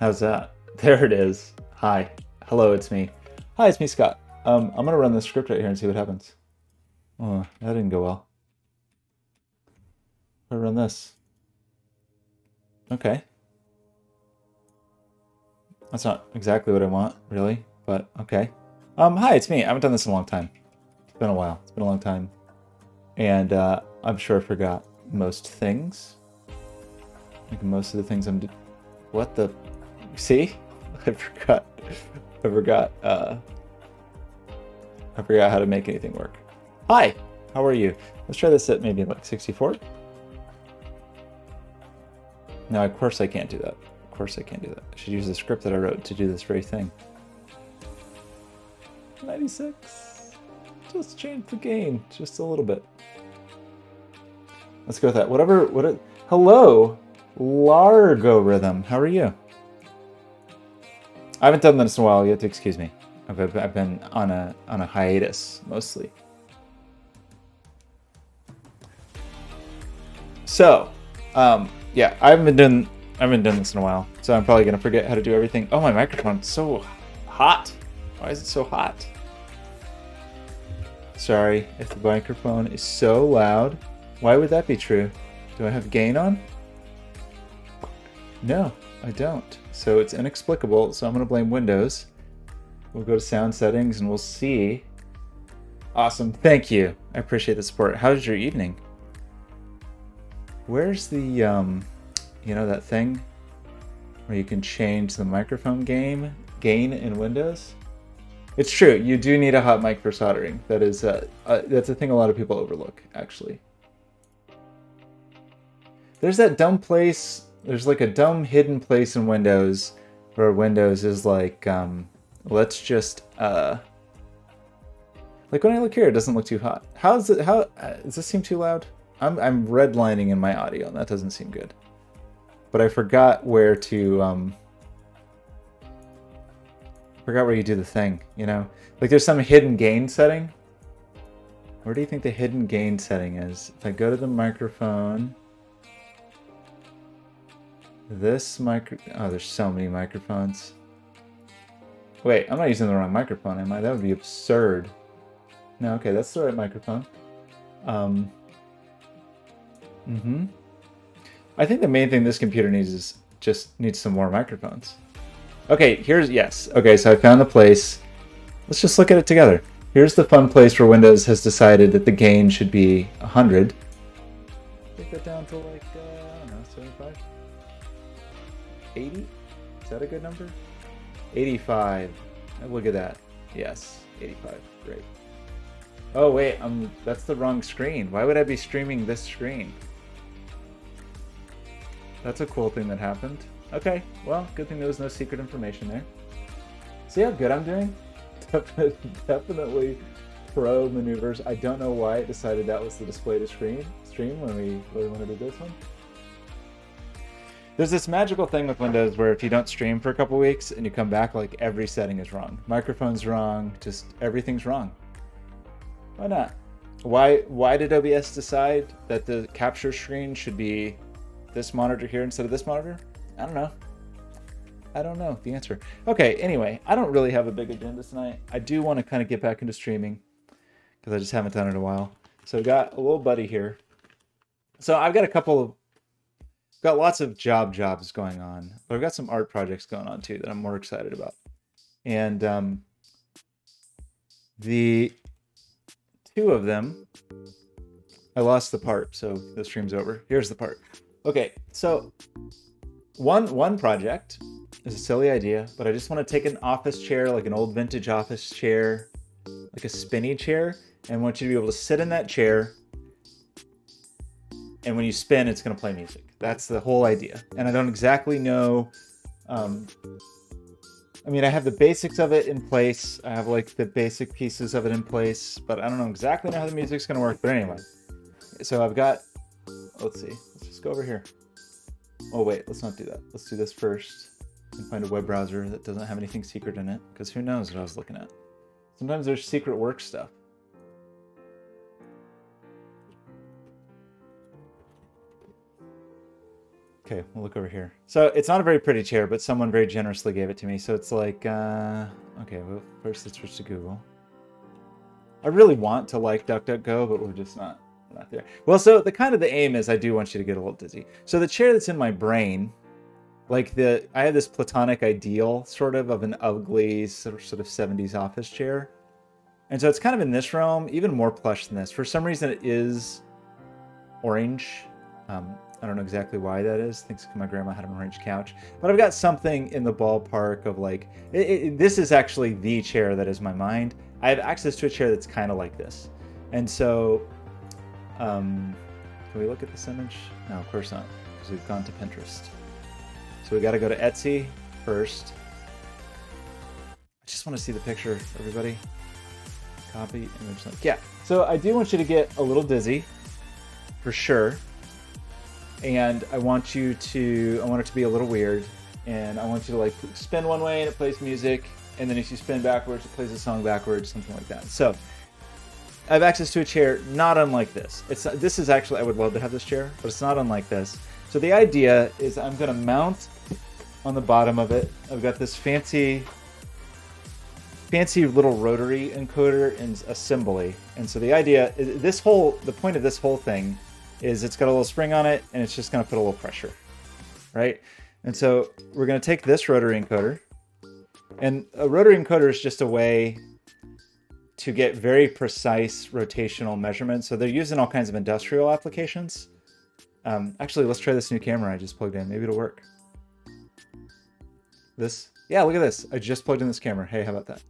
How's that? There it is. Hi. Hello, it's me. Hi, it's me, Scott. I'm gonna run the script right here and see what happens. Oh, that didn't go well. I'll run this. Okay. That's not exactly what I want, really, but okay. Hi, it's me. I haven't done this in a long time. It's been a while. It's been a long time. And I'm sure I forgot most things. Like most of the things what the see? I forgot. I forgot I forgot how to make anything work. Hi, how are you? Let's try this at maybe like 64. No, of course I can't do that. Of course I can't do that. I should use the script that I wrote to do this very thing. 96. Just change the gain just a little bit. Let's go with that. Hello, Largo Rhythm. How are you? I haven't done this in a while. You have to excuse me. I've been on a hiatus mostly. So, yeah, I haven't been doing this in a while, so I'm probably gonna forget how to do everything. Oh, my microphone's so hot. Why is it so hot? Sorry if the microphone is so loud. Why would that be true? Do I have gain on? No, I don't. So it's inexplicable, so I'm gonna blame Windows. We'll go to sound settings and we'll see. Awesome, thank you. I appreciate the support. How's your evening? Where's the, you know, that thing where you can change the microphone gain in Windows? It's true, you do need a hot mic for soldering. That is, that's a thing a lot of people overlook, actually. There's that dumb place, there's like a dumb hidden place in Windows where Windows is like, let's just, like when I look here, it doesn't look too hot. Does this seem too loud? I'm redlining in my audio, and that doesn't seem good. But I forgot where to, forgot where you do the thing, you know? Like there's some hidden gain setting. Where do you think the hidden gain setting is? If I go to the microphone, oh, there's so many microphones. Wait, I'm not using the wrong microphone, am I? That would be absurd. No, okay, that's the right microphone. I think the main thing this computer needs is just needs some more microphones. Okay, yes. Okay, so I found the place. Let's just look at it together. Here's the fun place where Windows has decided that the gain should be 100. Take that down to like, I don't know, 75? 80? Is that a good number? 85. Look at that. Yes, 85. Great. Oh wait, that's the wrong screen. Why would I be streaming this screen? That's a cool thing that happened. Okay, well, good thing there was no secret information there. See how good I'm doing? Definitely pro maneuvers. I don't know why it decided that was the display to stream when we want to do this one. There's this magical thing with Windows where if you don't stream for a couple weeks and you come back, like every setting is wrong. Microphone's wrong, just everything's wrong. Why not? Why did OBS decide that the capture screen should be this monitor here instead of this monitor? I don't know. I don't know the answer. Okay, anyway, I don't really have a big agenda tonight. I do want to kind of get back into streaming because I just haven't done it in a while. So I got a little buddy here. So I've got got lots of jobs going on, but I've got some art projects going on too that I'm more excited about. And the two of them, I lost the part, so the stream's over. Here's the part. Okay, so one project is a silly idea, but I just want to take an office chair, like an old vintage office chair, like a spinny chair, and I want you to be able to sit in that chair, and when you spin, it's going to play music. That's the whole idea. And I don't exactly know, I mean, I have the basics of it in place. I have like the basic pieces of it in place, but I don't know exactly how the music's going to work. But anyway, so I've got, let's see, let's just go over here. Oh wait, let's not do that. Let's do this first and find a web browser that doesn't have anything secret in it, because who knows what I was looking at. Sometimes there's secret work stuff. Okay, we'll look over here. So it's not a very pretty chair, but someone very generously gave it to me. So it's like, okay, well, first let's switch to Google. I really want to like DuckDuckGo, but we're just not there. Well, so the aim is I do want you to get a little dizzy. So the chair that's in my brain, like I have this platonic ideal sort of an ugly sort of 70s office chair. And so it's kind of in this realm, even more plush than this. For some reason it is orange. I don't know exactly why that is. I think my grandma had an orange couch. But I've got something in the ballpark of like, this is actually the chair that is my mind. I have access to a chair that's kind of like this. And so, can we look at this image? No, of course not, because we've gone to Pinterest. So we got to go to Etsy first. I just want to see the picture, everybody. Copy, image link. Yeah, so I do want you to get a little dizzy, for sure. And I want it to be a little weird. And I want you to like spin one way and it plays music. And then if you spin backwards, it plays a song backwards, something like that. So I have access to a chair not unlike this. This is actually, I would love to have this chair, but it's not unlike this. So the idea is I'm going to mount on the bottom of it. I've got this fancy little rotary encoder and assembly. And so the idea is the point of this whole thing is it's got a little spring on it and it's just going to put a little pressure, right? And so we're going to take this rotary encoder, and a rotary encoder is just a way to get very precise rotational measurements. So they're used in all kinds of industrial applications. Actually, let's try this new camera I just plugged in. Maybe it'll work. Yeah, look at this. I just plugged in this camera. Hey, how about that?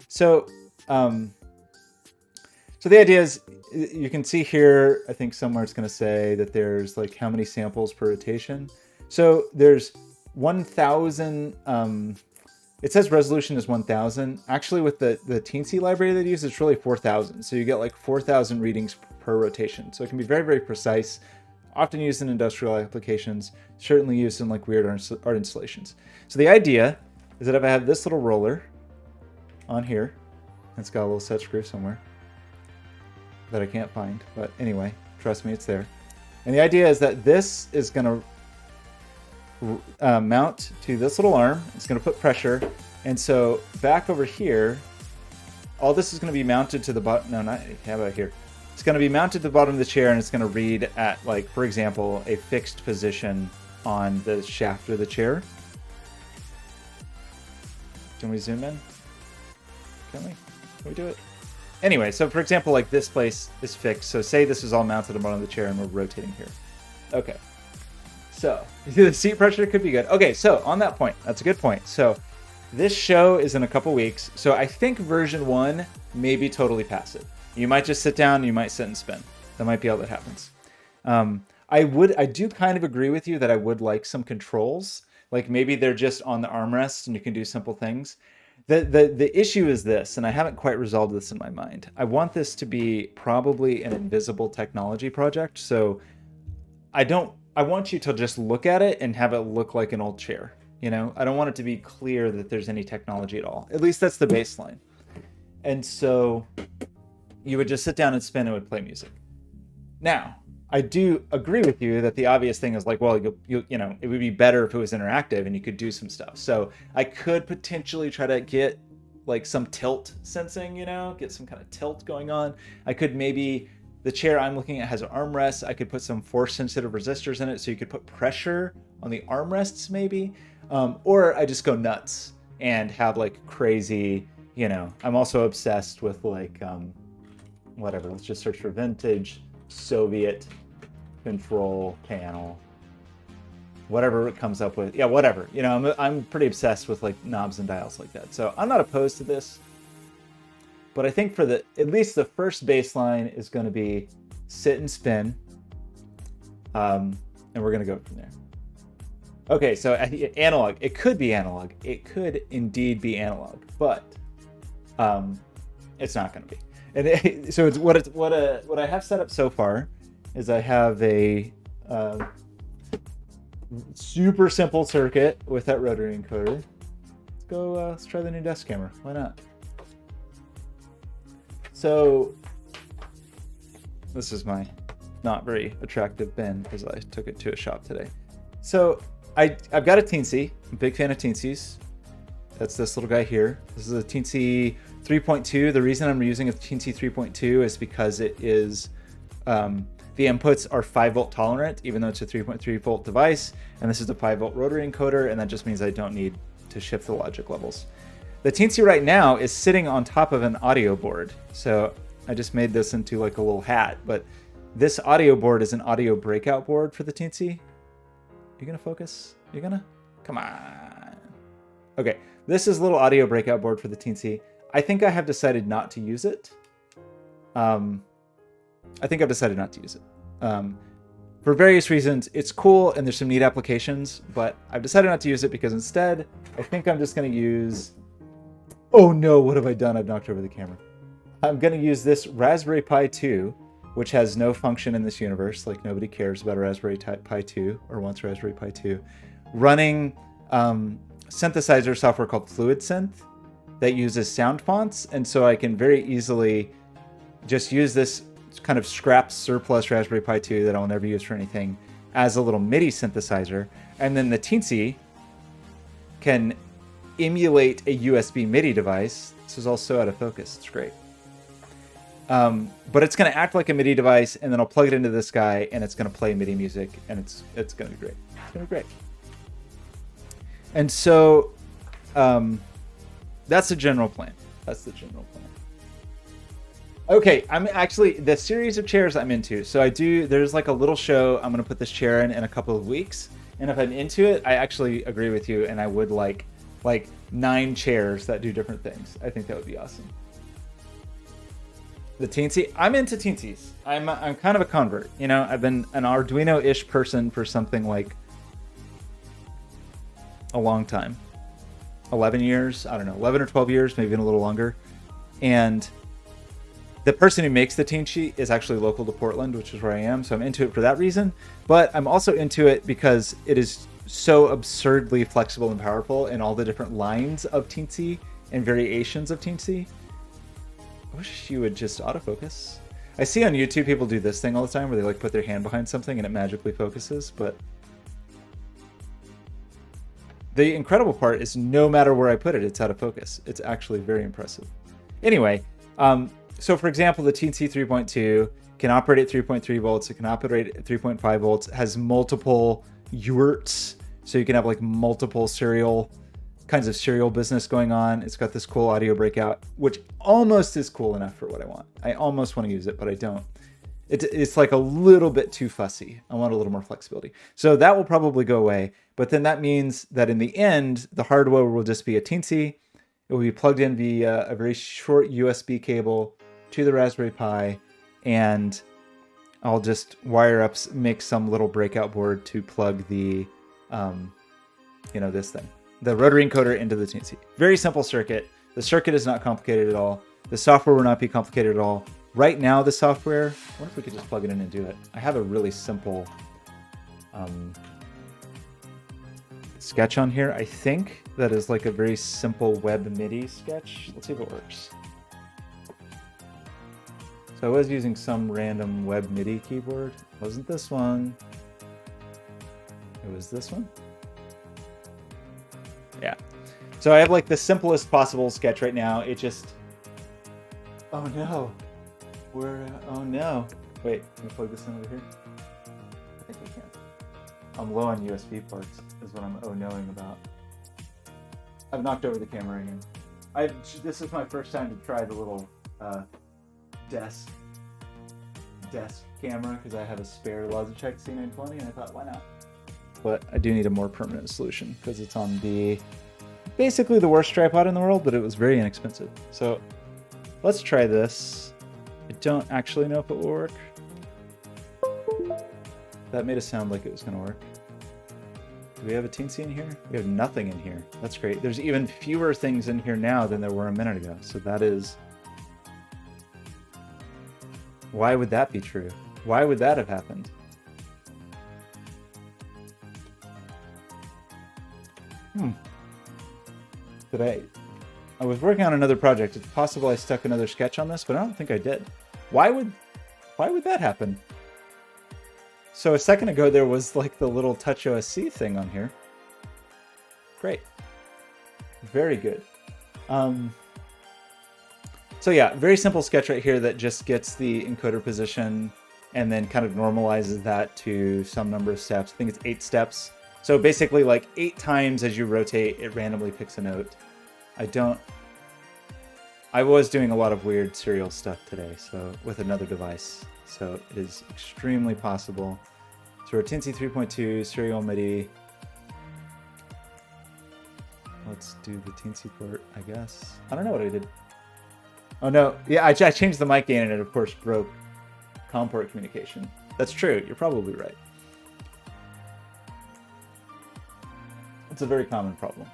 So, so the idea is, you can see here, I think somewhere it's going to say that there's like how many samples per rotation. So there's 1,000, it says resolution is 1,000. Actually, with the Teensy library they use, it's really 4,000. So you get like 4,000 readings per rotation. So it can be very, very precise, often used in industrial applications, certainly used in like weird art installations. So the idea is that if I have this little roller on here, it's got a little set screw somewhere that I can't find, but anyway, trust me, it's there. And the idea is that this is going to mount to this little arm. It's going to put pressure, and so back over here, all this is going to be mounted to the bottom. No, not how about here? It's going to be mounted to the bottom of the chair, and it's going to read at, like, for example, a fixed position on the shaft of the chair. Can we zoom in? Can we do it? Anyway, so for example, like this place is fixed. So say this is all mounted on the bottom of the chair and we're rotating here. Okay. So the seat pressure could be good. Okay, so on that point, that's a good point. So this show is in a couple weeks. So I think version 1 may be totally passive. You might just sit down, you might sit and spin. That might be all that happens. I do kind of agree with you that I would like some controls. Like maybe they're just on the armrest and you can do simple things. The issue is this, and I haven't quite resolved this in my mind. I want this to be probably an invisible technology project. So I want you to just look at it and have it look like an old chair. You know, I don't want it to be clear that there's any technology at all. At least that's the baseline. And so you would just sit down and spin and it would play music. Now, I do agree with you that the obvious thing is like, well, you know, it would be better if it was interactive and you could do some stuff. So I could potentially try to get like some tilt sensing, you know, get some kind of tilt going on. I could maybe, the chair I'm looking at has armrests. I could put some force sensitive resistors in it so you could put pressure on the armrests maybe. Or I just go nuts and have like crazy, you know, I'm also obsessed with like, whatever, let's just search for vintage Soviet control panel, whatever it comes up with. Yeah, whatever. You know, I'm pretty obsessed with like knobs and dials like that. So I'm not opposed to this, but I think for at least the first baseline is going to be sit and spin, and we're going to go from there. Okay, so analog. It could be analog. It could indeed be analog, but it's not going to be. And so it's what I have set up so far is I have a super simple circuit with that rotary encoder. Let's try the new desk camera. Why not? So this is my not very attractive bin because I took it to a shop today. So I've got a Teensy. I'm a big fan of Teensies. That's this little guy here. This is a Teensy 3.2. The reason I'm using a Teensy 3.2 is because it is the inputs are 5-volt tolerant, even though it's a 3.3 volt device. And this is a 5-volt rotary encoder, and that just means I don't need to shift the logic levels. The Teensy right now is sitting on top of an audio board. So I just made this into like a little hat, but this audio board is an audio breakout board for the Teensy. You gonna focus? You gonna? Come on. Okay, this is a little audio breakout board for the Teensy. I think I have decided not to use it. I think I've decided not to use it. For various reasons, it's cool and there's some neat applications, but I've decided not to use it because instead, I think I'm just gonna use, oh no, what have I done? I've knocked over the camera. I'm gonna use this Raspberry Pi 2, which has no function in this universe. Like nobody cares about a Raspberry Pi 2 or wants Raspberry Pi 2, running synthesizer software called Fluid Synth that uses sound fonts. And so I can very easily just use this kind of scrap surplus Raspberry Pi 2 that I'll never use for anything as a little MIDI synthesizer. And then the Teensy can emulate a USB MIDI device. This is also out of focus. It's great. But it's going to act like a MIDI device, and then I'll plug it into this guy, and it's going to play MIDI music, and it's going to be great. It's going to be great. And so that's the general plan. That's the general plan. Okay, I'm actually, the series of chairs I'm into. So there's like a little show I'm going to put this chair in a couple of weeks. And if I'm into it, I actually agree with you, and I would like 9 chairs that do different things. I think that would be awesome. The Teensy, I'm into Teensies. I'm kind of a convert. You know, I've been an Arduino-ish person for something like a long time. 11 years, I don't know, 11 or 12 years, maybe even a little longer. And the person who makes the Teensy is actually local to Portland, which is where I am. So I'm into it for that reason. But I'm also into it because it is so absurdly flexible and powerful in all the different lines of Teensy and variations of Teensy. I wish you would just autofocus. I see on YouTube people do this thing all the time where they like put their hand behind something and it magically focuses, but the incredible part is no matter where I put it, it's out of focus. It's actually very impressive. Anyway, so for example, the Teensy 3.2 can operate at 3.3 volts. It can operate at 3.5 volts, has multiple UARTs. So you can have like multiple kinds of serial business going on. It's got this cool audio breakout, which almost is cool enough for what I want. I almost want to use it, but I don't. It's like a little bit too fussy. I want a little more flexibility. So that will probably go away. But then that means that in the end, the hardware will just be a Teensy. It will be plugged in via a very short USB cable to the Raspberry Pi, and I'll just wire up, make some little breakout board to plug the, this thing, the rotary encoder into the Teensy. Very simple circuit. The circuit is not complicated at all. The software will not be complicated at all. Right now, the software, I wonder if we could just plug it in and do it. I have a really simple sketch on here. I think that is like a very simple web MIDI sketch. Let's see if it works. So I was using some random web MIDI keyboard. It wasn't this one. It was this one. Yeah. So I have like the simplest possible sketch right now. It just, oh no. Oh no. Wait, can we plug this in over here? I think we can. I'm low on USB ports is what I'm oh-knowing about. I've knocked over the camera again. This is my first time to try the little desk camera because I have a spare Logitech C920 and I thought, why not? But I do need a more permanent solution because it's on basically the worst tripod in the world, but it was very inexpensive. So let's try this. I don't actually know if it will work. That made it sound like it was going to work. Do we have a Teensy in here? We have nothing in here. That's great. There's even fewer things in here now than there were a minute ago. So that is... Why would that be true? Why would that have happened? I was working on another project. It's possible I stuck another sketch on this, but I don't think I did. Why would that happen? So a second ago there was like the little Touch OSC thing on here. Great. Very good. So yeah, very simple sketch right here that just gets the encoder position and then kind of normalizes that to some number of steps. I think it's 8 steps. So basically like 8 times as you rotate, it randomly picks a note. I was doing a lot of weird serial stuff today, so with another device. So it is extremely possible. So we're Teensy 3.2, serial MIDI. Let's do the Teensy port, I guess. I don't know what I did. Oh no, yeah, I changed the mic gain and it of course broke COM port communication. That's true, you're probably right. It's a very common problem.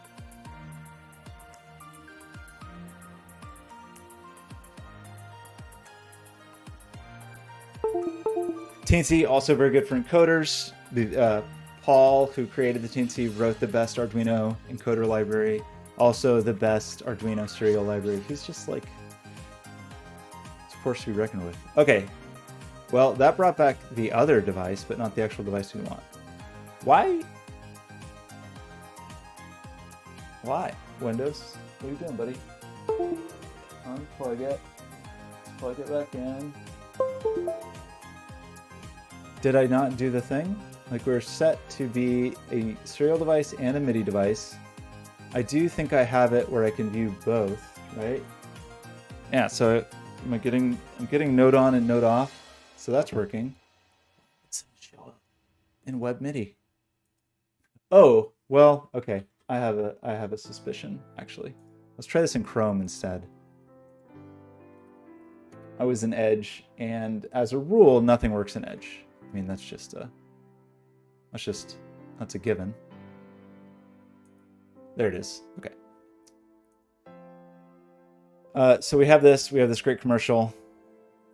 Teensy, also very good for encoders. Paul, who created the Teensy, wrote the best Arduino encoder library. Also the best Arduino serial library. He's just like, it's a force to be reckoned with. Okay, well, that brought back the other device, but not the actual device we want. Why? Why? Windows, what are you doing, buddy? Unplug it. Plug it back in. Did I not do the thing? Like, we're set to be a serial device and a MIDI device. I do think I have it where I can view both, right? Yeah, so I'm getting node on and node off. So that's working. Let's show up in Web MIDI. Oh, well, okay. I have a suspicion, actually. Let's try this in Chrome instead. I was in Edge, and as a rule, nothing works in Edge. I mean, that's a given. There it is. Okay. So we have this great commercial,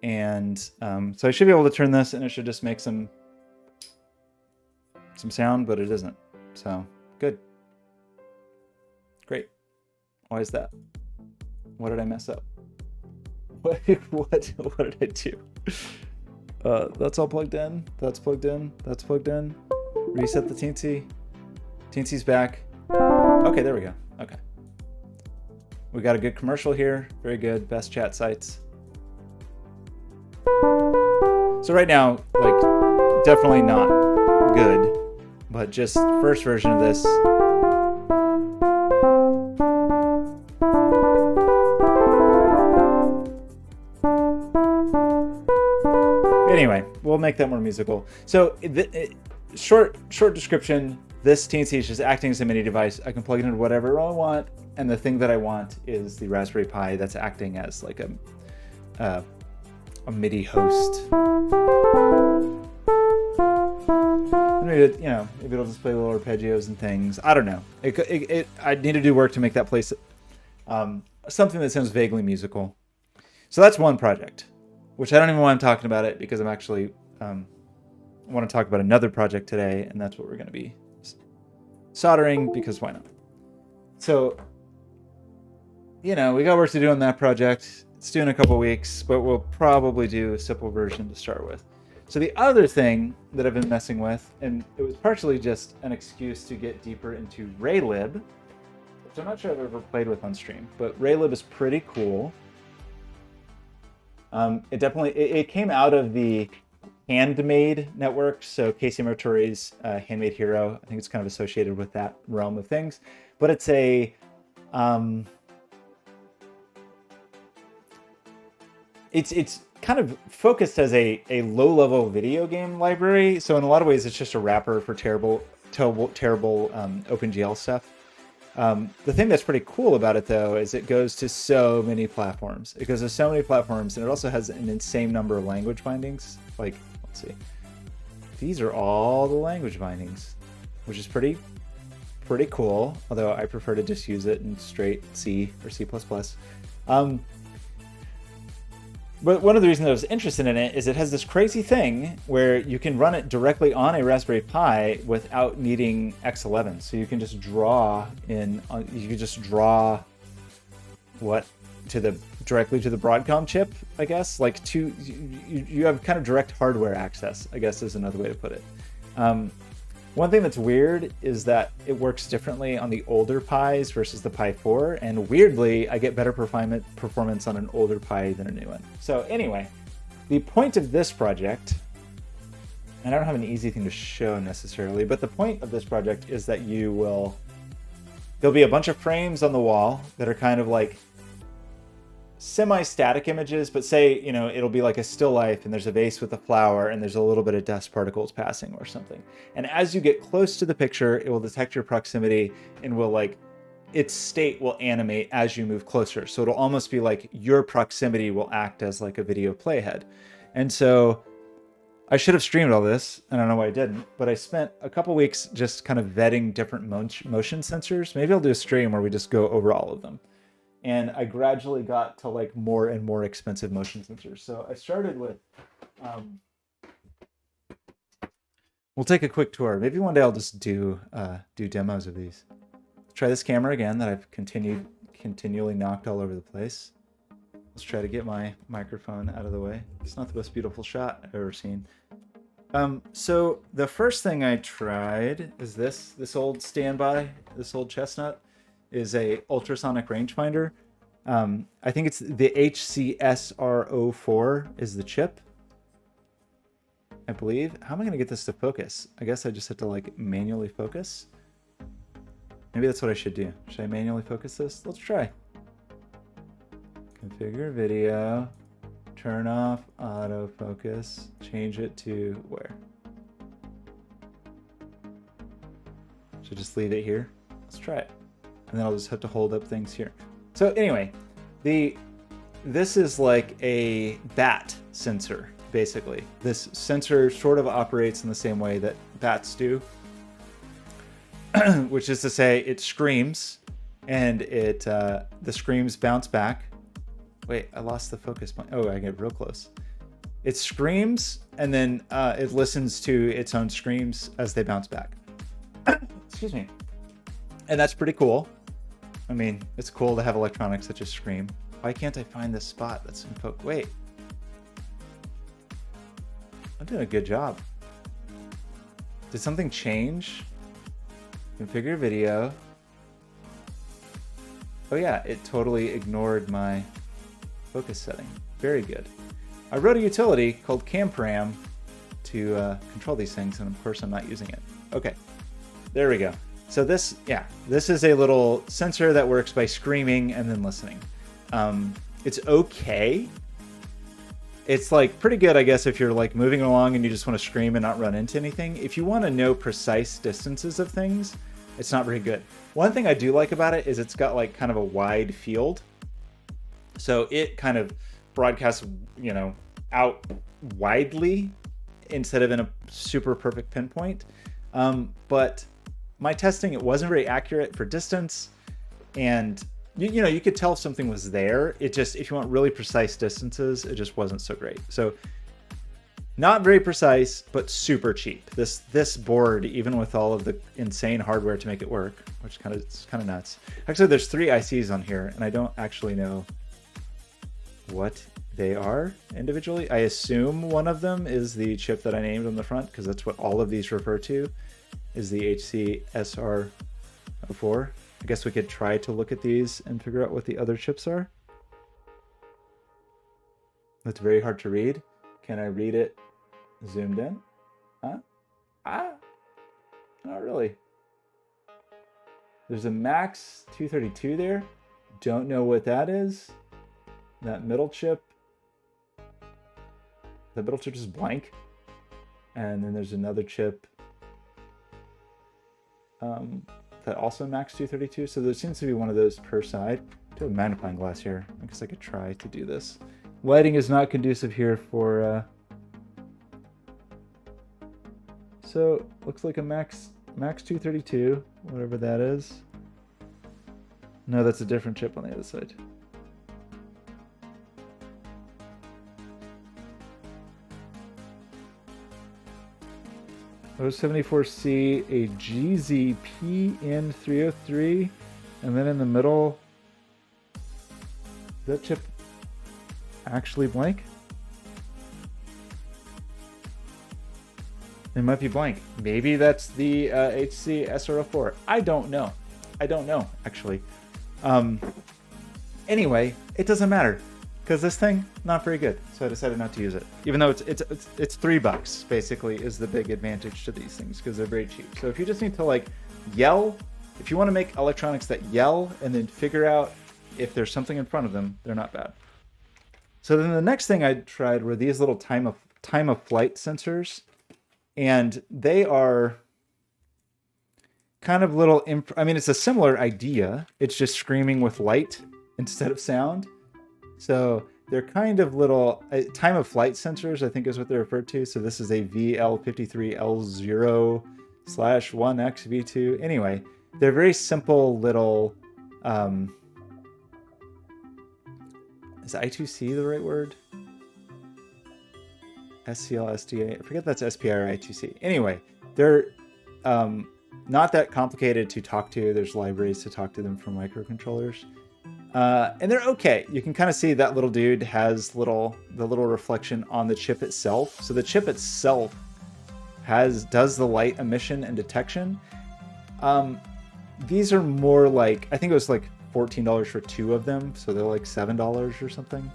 and so I should be able to turn this, and it should just make some sound, but it isn't. So good. Great. Why is that? What did I mess up? What did I do? That's all plugged in. That's plugged in. That's plugged in. Reset the Teensy. Teensy's back. Okay, there we go. Okay. We got a good commercial here. Very good. Best chat sites. So right now, like, definitely not good, but just first version of this. Anyway, we'll make that more musical. So, short description, this Teensy is just acting as a MIDI device. I can plug it into whatever I want, and the thing that I want is the Raspberry Pi that's acting as like a MIDI host. Maybe, maybe it'll just play little arpeggios and things. I don't know. I need to do work to make that place something that sounds vaguely musical. So that's one project, which I don't even want to talk about it because I'm actually want to talk about another project today, and that's what we're going to be soldering, because why not? So, we got work to do on that project. It's due in a couple weeks, but we'll probably do a simple version to start with. So the other thing that I've been messing with, and it was partially just an excuse to get deeper into Raylib, which I'm not sure I've ever played with on stream, but Raylib is pretty cool. It came out of the Handmade network, so Casey Muratori's Handmade Hero. I think it's kind of associated with that realm of things, but it's a it's kind of focused as a low-level video game library. So in a lot of ways, it's just a wrapper for terrible OpenGL stuff. The thing that's pretty cool about it, though, is it goes to so many platforms. It goes to so many platforms, and it also has an insane number of language bindings. Like, let's see. These are all the language bindings, which is pretty cool, although I prefer to just use it in straight C or C++. But one of the reasons I was interested in it is it has this crazy thing where you can run it directly on a Raspberry Pi without needing X11. So you can just draw what to the directly to the Broadcom chip, I guess. Like you have kind of direct hardware access, I guess is another way to put it. One thing that's weird is that it works differently on the older Pis versus the Pi 4, and weirdly, I get better performance on an older Pi than a new one. So anyway, the point of this project, and I don't have an easy thing to show necessarily, but the point of this project is that there'll be a bunch of frames on the wall that are kind of like semi-static images, but say, it'll be like a still life and there's a vase with a flower and there's a little bit of dust particles passing or something. And as you get close to the picture, it will detect your proximity and will its state will animate as you move closer. So it'll almost be like your proximity will act as like a video playhead. And so I should have streamed all this. I don't know why I didn't, but I spent a couple weeks just kind of vetting different motion sensors. Maybe I'll do a stream where we just go over all of them. And I gradually got to like more and more expensive motion sensors. So I started with, we'll take a quick tour. Maybe one day I'll just do demos of these. Let's try this camera again that I've continually knocked all over the place. Let's try to get my microphone out of the way. It's not the most beautiful shot I've ever seen. So the first thing I tried is this old standby, this old chestnut. Is a ultrasonic rangefinder. I think it's the HCSR04 is the chip, I believe. How am I going to get this to focus? I guess I just have to like manually focus. Maybe that's what I should do. Should I manually focus this? Let's try. Configure video, turn off autofocus, change it to where? Should I just leave it here? Let's try it. And then I'll just have to hold up things here. So anyway, this is like a bat sensor, basically. This sensor sort of operates in the same way that bats do, which is to say it screams and the screams bounce back. Wait, I lost the focus point. Oh, I get real close. It screams and then it listens to its own screams as they bounce back. Excuse me. And that's pretty cool. I mean, it's cool to have electronics that just scream. Why can't I find this spot that's in focus? Wait. I'm doing a good job. Did something change? Configure video. Oh yeah, it totally ignored my focus setting. Very good. I wrote a utility called CamParam to control these things, and of course I'm not using it. Okay, there we go. So this is a little sensor that works by screaming and then listening. It's okay. It's like pretty good, I guess, if you're like moving along and you just want to scream and not run into anything. If you want to know precise distances of things, it's not very good. One thing I do like about it is it's got like kind of a wide field. So it kind of broadcasts, out widely instead of in a super perfect pinpoint. But my testing, it wasn't very accurate for distance, and you could tell if something was there. It just, if you want really precise distances, it just wasn't so great. So not very precise, but super cheap. This board, even with all of the insane hardware to make it work, which it's kind of nuts. Actually, there's 3 ICs on here, and I don't actually know what they are individually. I assume one of them is the chip that I named on the front, because that's what all of these refer to, is the HCSR04. I guess we could try to look at these and figure out what the other chips are. That's very hard to read. Can I read it zoomed in? Huh? Not really. There's a Max 232 there. Don't know what that is. That middle chip. The middle chip is blank. And then there's another chip that also Max 232. So there seems to be one of those per side. I do have a magnifying glass here. I guess I could try to do this. Lighting is not conducive here for... So looks like a Max 232, whatever that is. No, that's a different chip on the other side. O74C, a GZPN303, and then in the middle, that chip, actually blank? It might be blank. Maybe that's the HC SR04. I don't know. I don't know, actually. Anyway, it doesn't matter because this thing, not very good. So I decided not to use it. Even though it's $3, basically, is the big advantage to these things because they're very cheap. So if you just need to like yell, if you want to make electronics that yell and then figure out if there's something in front of them, they're not bad. So then the next thing I tried were these little time of flight sensors. And they are kind of little, I mean, it's a similar idea. It's just screaming with light instead of sound. So they're kind of little time of flight sensors, I think is what they're referred to. So this is a VL53L0/1XV2. Anyway, they're very simple little, is I2C the right word? SCL, SDA, I forget if that's SPI or I2C. Anyway, they're not that complicated to talk to. There's libraries to talk to them from microcontrollers. And they're okay. You can kind of see that little dude has the little reflection on the chip itself. So the chip itself does the light emission and detection. These are more like, I think it was like $14 for 2 of them. So they're like $7 or something.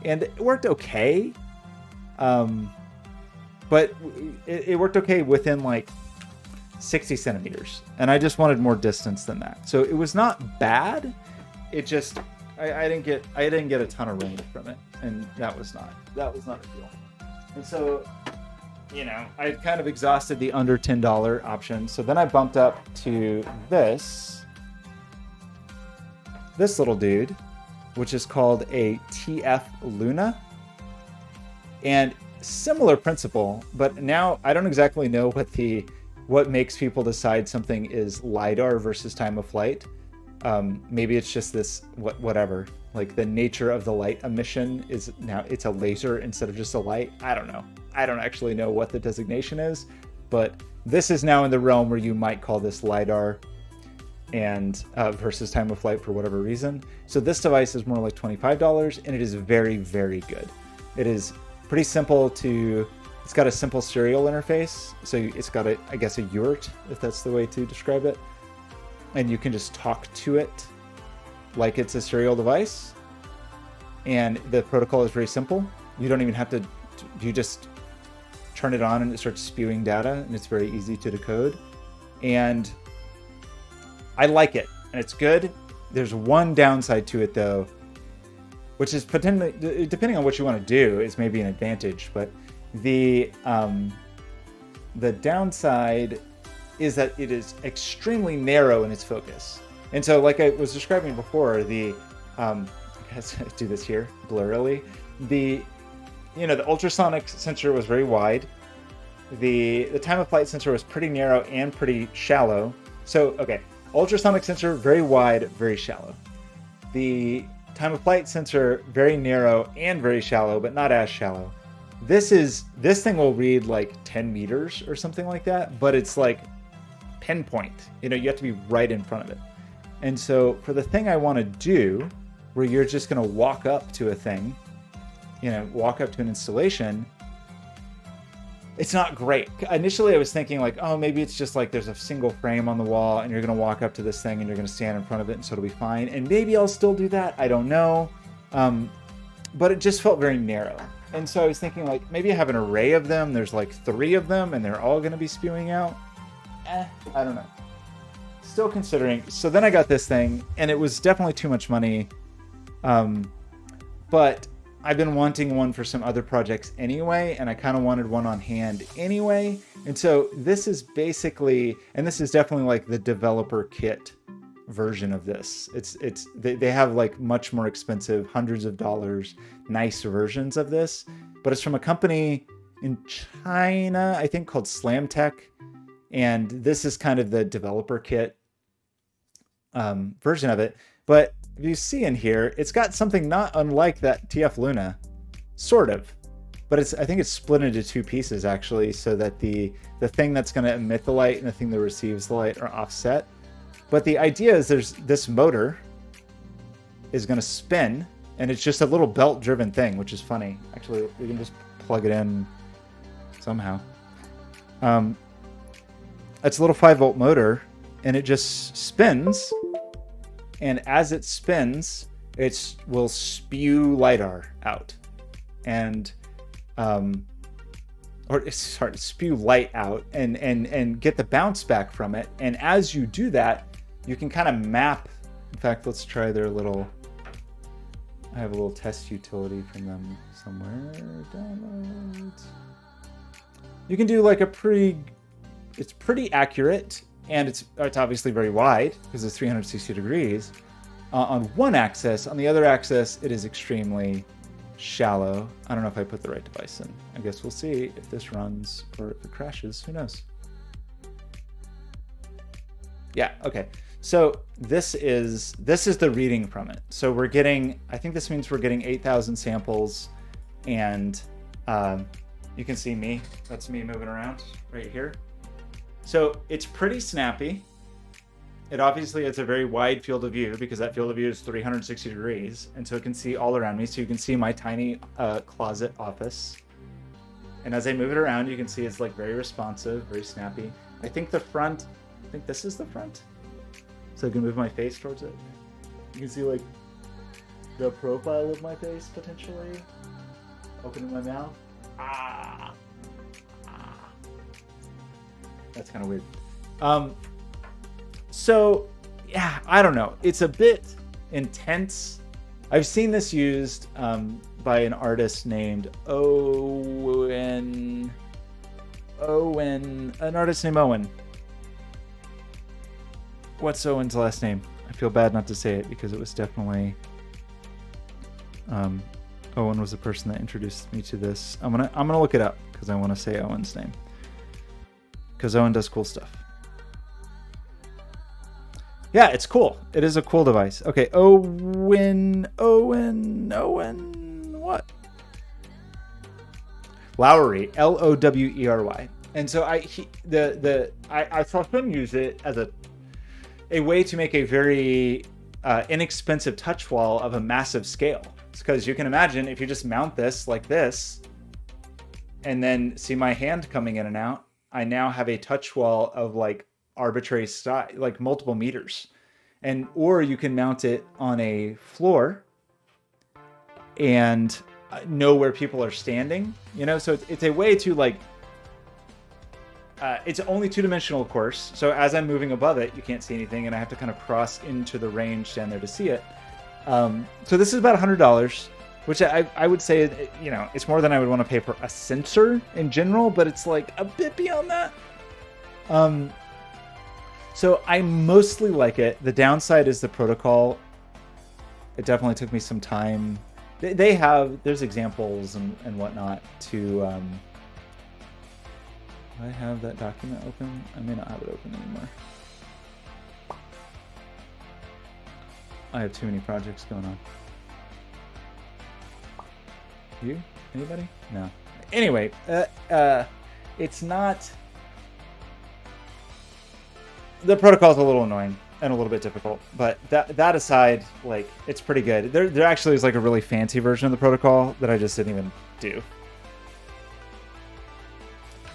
And it worked okay. But it worked okay within like 60 centimeters, and I just wanted more distance than that. So it was not bad. It just I didn't get a ton of range from it, and that was not a deal. And so, you know, I kind of exhausted the under $10 option. So then I bumped up to this little dude, which is called a TF Luna. And similar principle, but now I don't exactly know what makes people decide something is LiDAR versus time of flight. Maybe it's just this whatever. Like the nature of the light emission is now it's a laser instead of just a light. I don't know. I don't actually know what the designation is, but this is now in the realm where you might call this LiDAR and versus time of flight for whatever reason. So this device is more like $25, and it is very, very good. It is pretty simple it's got a simple serial interface. So it's got I guess a UART, if that's the way to describe it. And you can just talk to it like it's a serial device. And the protocol is very simple. You don't even have to, you just turn it on and it starts spewing data, and it's very easy to decode. And I like it, and it's good. There's one downside to it though, which is potentially, depending on what you want to do, is maybe an advantage. But the downside is that it is extremely narrow in its focus. And so, like I was describing before, I guess I do this here blurrily. The ultrasonic sensor was very wide. The time of flight sensor was pretty narrow and pretty shallow. So, okay, ultrasonic sensor very wide, very shallow. The time of flight sensor very narrow and very shallow, but not as shallow. This thing will read like 10 meters or something like that, but it's like pinpoint. You have to be right in front of it. And so for the thing I want to do, where you're just going to walk up to a thing, walk up to an installation, it's not great. Initially, I was thinking like, oh, maybe it's just like there's a single frame on the wall and you're going to walk up to this thing and you're going to stand in front of it and so it'll be fine. And maybe I'll still do that. I don't know. But it just felt very narrow. And so I was thinking like, maybe I have an array of them. There's like 3 of them and they're all going to be spewing out. I don't know. Still considering. So then I got this thing and it was definitely too much money. But I've been wanting one for some other projects anyway, and I kind of wanted one on hand anyway. And so this is basically, and this is definitely like the developer kit version of this. They have like much more expensive, hundreds of dollars, nice versions of this, but it's from a company in China, I think called Slamtech. And this is kind of the developer kit version of it. But if you see in here, it's got something not unlike that TF Luna, sort of, but I think it's split into 2 pieces actually, so that the thing that's going to emit the light and the thing that receives the light are offset. But the idea is there's this motor is going to spin And it's just a little belt-driven thing, which is funny. Actually, we can just plug it in somehow. It's a little 5-volt motor, and it just spins. And as it spins, it will spew LiDAR out. And, spew light out and get the bounce back from it. And as you do that, you can kind of map. In fact, let's try their little... I have a little test utility from them somewhere. Downloads. You can do like a it's pretty accurate, and it's obviously very wide because it's 360 degrees on one axis. On the other axis, it is extremely shallow. I don't know if I put the right device in. I guess we'll see if this runs or if it crashes. Who knows? Yeah, okay. So this is the reading from it. So we're getting, I think this means we're getting 8,000 samples, and you can see me. That's me moving around right here. So it's pretty snappy. It obviously has a very wide field of view because that field of view is 360 degrees, and so it can see all around me. So you can see my tiny closet office. And as I move it around, you can see it's like very responsive, very snappy. I think the front, I think this is the front. So I can move my face towards it. You can see like the profile of my face potentially. Opening my mouth. Ah. That's kind of weird. So yeah, I don't know. It's a bit intense. I've seen this used by an artist named Owen. An artist named Owen. What's Owen's last name? I feel bad not to say it because it was definitely Owen was the person that introduced me to this. I'm gonna look it up because I want to say Owen's name because Owen does cool stuff. Yeah, it's cool. It is a cool device. Okay, Owen, what? Lowery, Lowery. And so I saw him use it as a way to make a very inexpensive touch wall of a massive scale. Because you can imagine if you just mount this like this and then see my hand coming in and out, I now have a touch wall of like arbitrary size, like multiple meters. Or you can mount it on a floor and know where people are standing, you know? So it's a way to like, it's only two-dimensional, of course. So as I'm moving above it, you can't see anything, and I have to kind of cross into the range down there to see it. So this is about $100, which I would say, you know, it's more than I would want to pay for a sensor in general, but it's like a bit beyond that. So I mostly like it. The downside is the protocol. It definitely took me some time. There's examples and whatnot to... Do I have that document open? I may not have it open anymore. I have too many projects going on. You? Anybody? No. Anyway, it's not... The protocol's a little annoying and a little bit difficult, but that aside, like, it's pretty good. There actually is like a really fancy version of the protocol that I just didn't even do.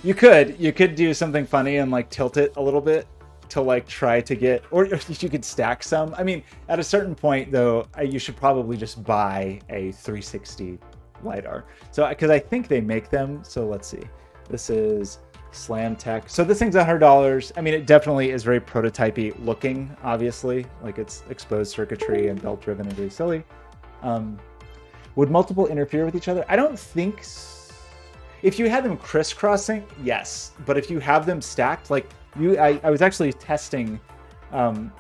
You could do something funny and like tilt it a little bit to like try to get, or you could stack some. I mean, at a certain point though, you should probably just buy a 360 LiDAR. So, because I think they make them. So let's see. This is Slam Tech. So this thing's $100. I mean, it definitely is very prototypey looking, obviously. Like it's exposed circuitry and belt driven and very silly. Would multiple interfere with each other? I don't think so. If you had them crisscrossing, yes. But if you have them stacked, like I was actually testing. I wonder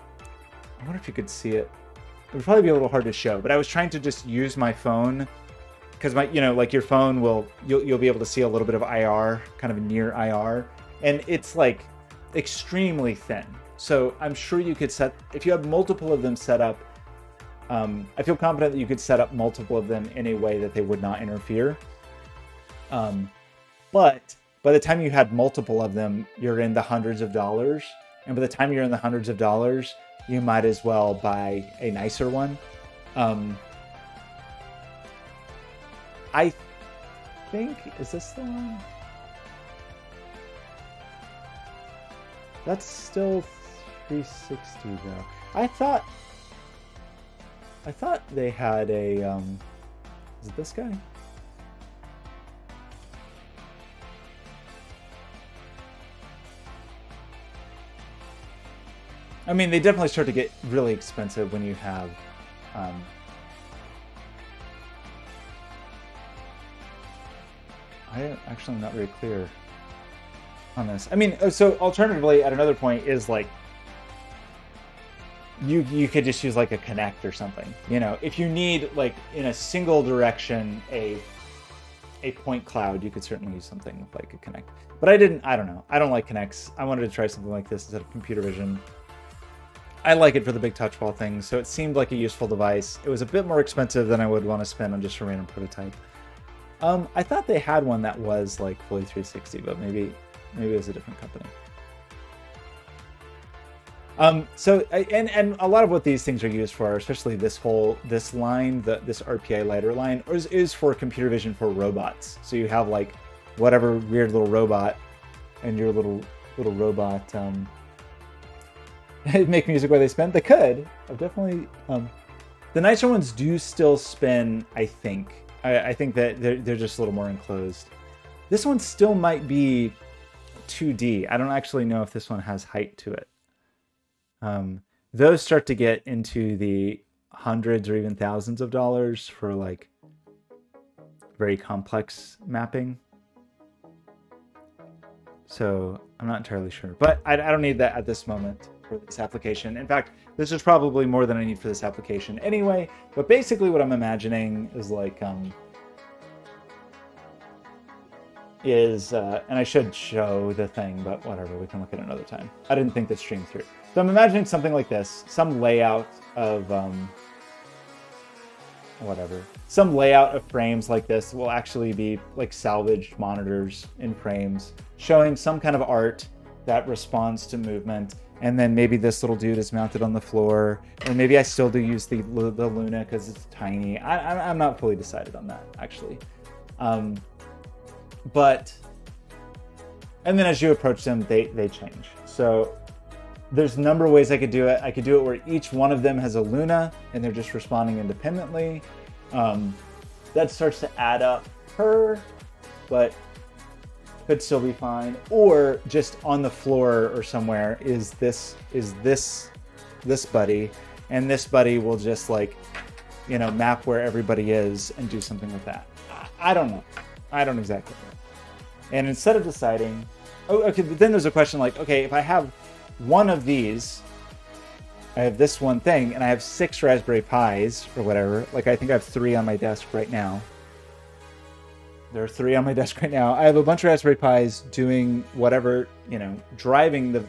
if you could see it. It would probably be a little hard to show, but I was trying to just use my phone because like your phone you'll be able to see a little bit of IR, kind of near IR, and it's like extremely thin. So I'm sure you could if you have multiple of them set up. I feel confident that you could set up multiple of them in a way that they would not interfere. But by the time you had multiple of them, you're in the hundreds of dollars. And by the time you're in the hundreds of dollars, you might as well buy a nicer one. I think, is this the one? That's still 360 though. I thought they had a, is it this guy? I mean, they definitely start to get really expensive when you have, I actually am not very clear on this. I mean, so alternatively, at another point is like, you could just use like a connect or something. You know, if you need like in a single direction a point cloud, you could certainly use something like a connect. But I don't know. I don't like connects. I wanted to try something like this instead of computer vision. I like it for the big touch ball things, so it seemed like a useful device. It was a bit more expensive than I would want to spend on just a random prototype. I thought they had one that was like fully 360, but maybe it was a different company. And a lot of what these things are used for, especially this line, this RPI lighter line, is for computer vision for robots. So you have like whatever weird little robot, and your little robot make music where they spin. They could. I've definitely. The nicer ones do still spin. I think. I think that they're just a little more enclosed. This one still might be 2D. I don't actually know if this one has height to it. Those start to get into the hundreds or even thousands of dollars for like very complex mapping. So I'm not entirely sure, but I don't need that at this moment for this application. In fact, this is probably more than I need for this application anyway. But basically what I'm imagining is like, and I should show the thing, but whatever, we can look at it another time. I didn't think this streamed through. So I'm imagining something like this, some layout of, some layout of frames like this will actually be like salvaged monitors in frames, showing some kind of art that responds to movement. And then maybe this little dude is mounted on the floor, or maybe I still do use the Luna because it's tiny. I'm not fully decided on that, actually. But, and then as you approach them, they change. So there's a number of ways I could do it. I could do it where each one of them has a Luna and they're just responding independently. That starts to add up per, but could still be fine. Or just on the floor or somewhere is this buddy, and this buddy will just like, you know, map where everybody is and do something with that. I don't know. I don't exactly know. And instead of deciding, but then there's a question like, okay, if I have one of these, I have this one thing, and I have 6 Raspberry Pis or whatever. Like I think I have 3 on my desk right now. There are 3 on my desk right now. I have a bunch of Raspberry Pis doing whatever, you know, driving the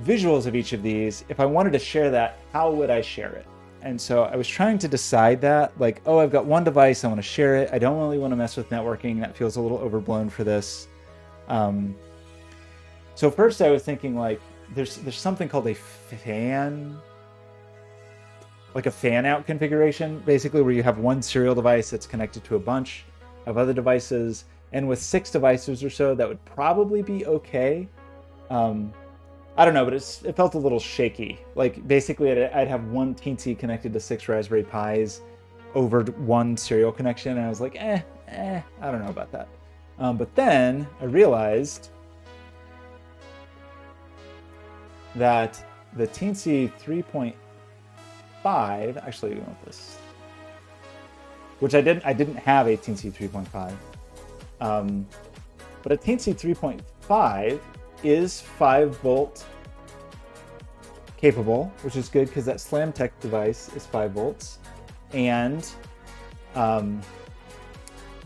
visuals of each of these. If I wanted to share that, how would I share it? And so I was trying to decide that, like, oh, I've got one device, I want to share it. I don't really want to mess with networking. That feels a little overblown for this. So first I was thinking like, there's something called a fan, like a fan out configuration, basically where you have one serial device that's connected to a bunch of other devices. And with 6 devices or so, that would probably be okay. I don't know, but it felt a little shaky. Like basically I'd have one teensy connected to 6 Raspberry Pis over one serial connection. And I was like, I don't know about that. But then I realized that the teensy 3.5, actually we want this, which I didn't have a teensy 3.5. But a teensy 3.5 is 5-volt capable, which is good because that SlamTech device is 5 volts, and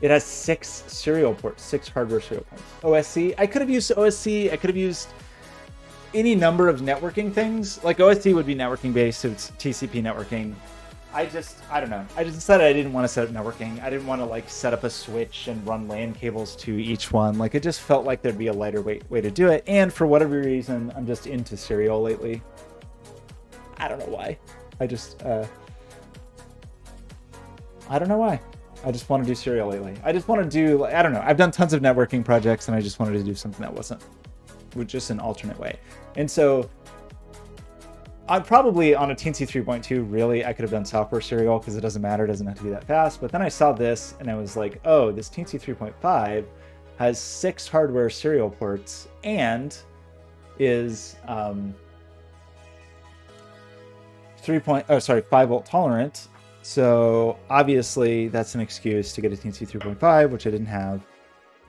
it has 6 serial ports, 6 hardware serial ports. OSC, I could have used OSC, I could have used any number of networking things. Like OSC would be networking based, so it's TCP networking. I don't know. I just decided I didn't want to set up networking. I didn't want to like set up a switch and run LAN cables to each one. Like it just felt like there'd be a lighter weight way to do it. And for whatever reason, I'm just into serial lately. I don't know why. I don't know why. I just want to do serial lately. I just want to do, I don't know. I've done tons of networking projects, and I just wanted to do something that wasn't, with just an alternate way. And so I'd probably, on a Teensy 3.2, really, I could have done software serial because it doesn't matter. It doesn't have to be that fast. But then I saw this, and I was like, oh, this Teensy 3.5 has 6 hardware serial ports and is 5-volt tolerant. So obviously that's an excuse to get a Teensy 3.5, which I didn't have.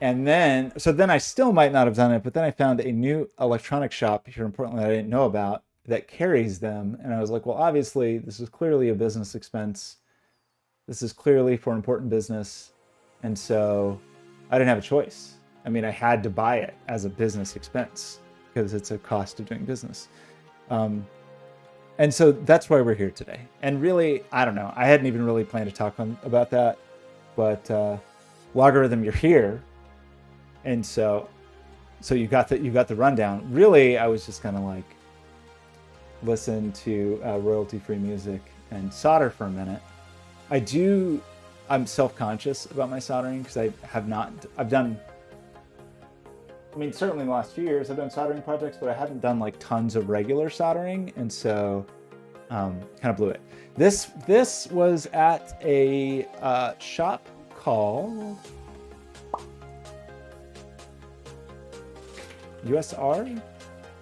And then, so then I still might not have done it, but then I found a new electronic shop here in Portland that I didn't know about that carries them. And I was like, well, obviously this is clearly a business expense. This is clearly for important business. And so I didn't have a choice. I mean, I had to buy it as a business expense because it's a cost of doing business. And so that's why we're here today. And really, I don't know. I hadn't even really planned to talk about that, but Logarithm, you're here, and so you got the rundown. Really, I was just gonna like listen to royalty-free music and solder for a minute. I'm self-conscious about my soldering because I've done. I mean, certainly in the last few years, I've done soldering projects, but I haven't done like tons of regular soldering, and so kind of blew it. This was at a shop called USR.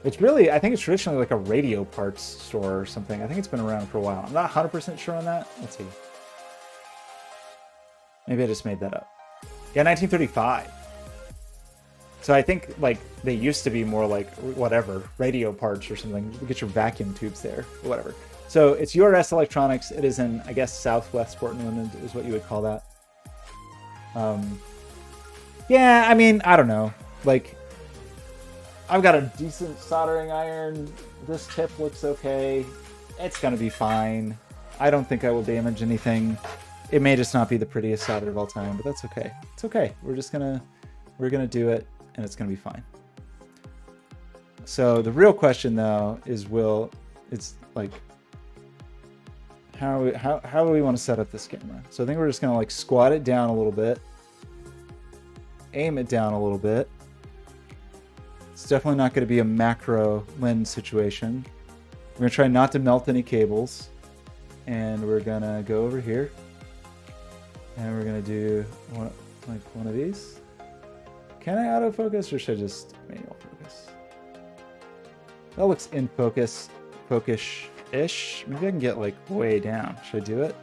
It's really, I think it's traditionally like a radio parts store or something. I think it's been around for a while. I'm not 100% sure on that. Let's see. Maybe I just made that up. Yeah, 1935. So I think like they used to be more like whatever, radio parts or something. You get your vacuum tubes there or whatever. So it's URS Electronics. It is in, I guess, Southwest Portland is what you would call that. Yeah, I mean, I don't know. Like, I've got a decent soldering iron. This tip looks okay. It's gonna be fine. I don't think I will damage anything. It may just not be the prettiest solder of all time, but that's okay. It's okay. We're gonna do it, and it's gonna be fine. So the real question though is, it's like, how do we want to set up this camera? So I think we're just gonna like squat it down a little bit, aim it down a little bit. It's definitely not going to be a macro lens situation. We're going to try not to melt any cables. And we're going to go over here. And we're going to do one of these. Can I autofocus or should I just manual focus? That looks in focus, focus-ish. Maybe I can get like way down. Should I do it?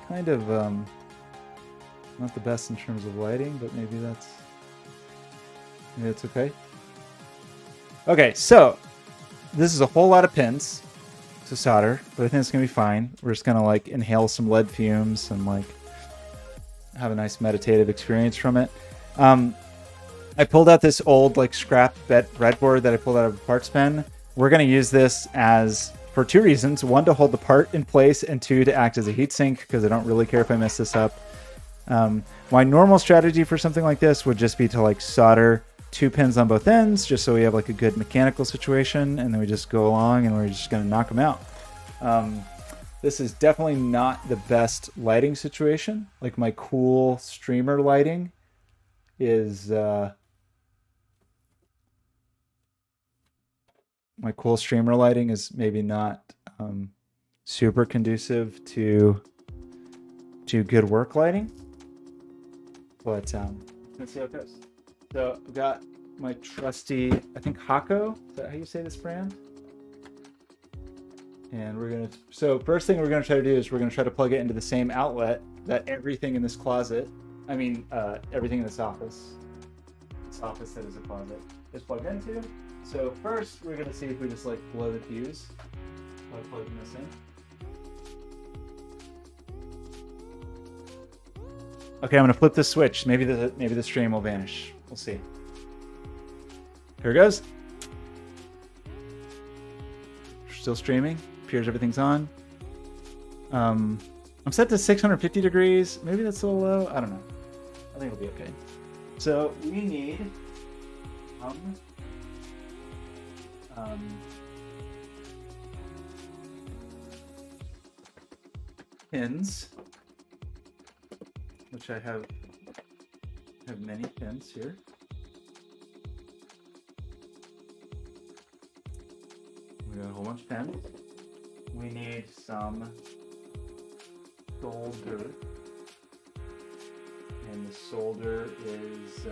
Kind of, not the best in terms of lighting, but maybe that's okay. Okay, so this is a whole lot of pins to solder, but I think it's gonna be fine. We're just gonna like inhale some lead fumes and like have a nice meditative experience from it. I pulled out this old like scrap breadboard that I pulled out of a parts bin. We're gonna use this for 2 reasons. 1, to hold the part in place, and 2, to act as a heatsink because I don't really care if I mess this up. My normal strategy for something like this would just be to like solder 2 pins on both ends, just so we have like a good mechanical situation, and then we just go along and we're just going to knock them out. This is definitely not the best lighting situation. Like my cool streamer lighting is maybe not super conducive to good work lighting. But let's see how it goes. So I've got my trusty, I think Hako, is that how you say this brand? And so first thing we're gonna try to do is we're gonna try to plug it into the same outlet that everything in this closet, everything in this office that is a closet, is plugged into. So first we're gonna see if we just like blow the fuse by plugging this in. Okay, I'm gonna flip the switch. Maybe the stream will vanish. We'll see. Here it goes. Still streaming. Appears everything's on. I'm set to 650 degrees. Maybe that's a little low. I don't know. I think it'll be okay. So we need pins, which I have many pins here. We got a whole bunch of pins. We need some solder, and the solder is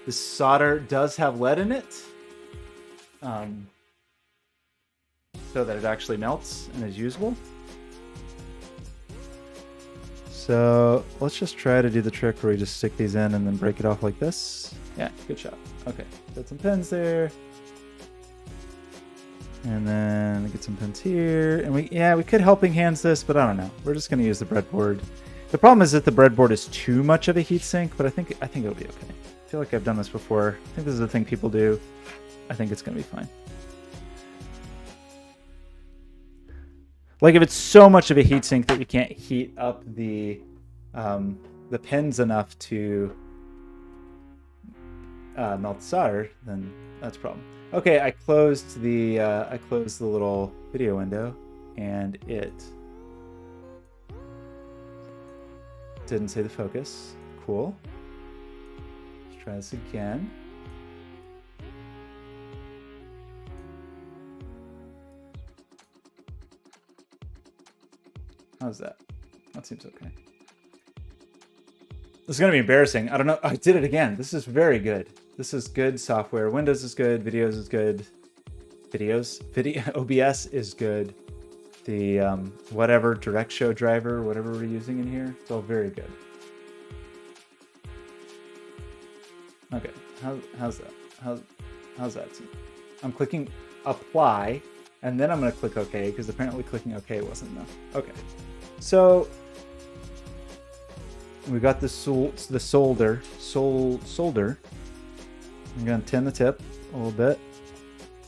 this solder does have lead in it, so that it actually melts and is usable. So let's just try to do the trick where we just stick these in and then break it off like this. Yeah, good shot. Okay, got some pins there. And then get some pins here. And we could helping hands this, but I don't know. We're just gonna use the breadboard. The problem is that the breadboard is too much of a heatsink, but I think it'll be okay. I feel like I've done this before. I think this is a thing people do. I think it's gonna be fine. Like if it's so much of a heatsink that you can't heat up the pins enough to melt the solder, then that's a problem. Okay, I closed the little video window, and it didn't say the focus. Cool. Let's try this again. How's that? That seems okay. This is going to be embarrassing. I don't know. I did it again. This is very good. This is good software. Windows is good. Videos is good. OBS is good. The whatever direct show driver, whatever we're using in here, it's all very good. Okay. How's that? How's that? I'm clicking apply, and then I'm going to click OK because apparently clicking OK wasn't enough. Okay. So we got the solder. I'm going to tin the tip a little bit,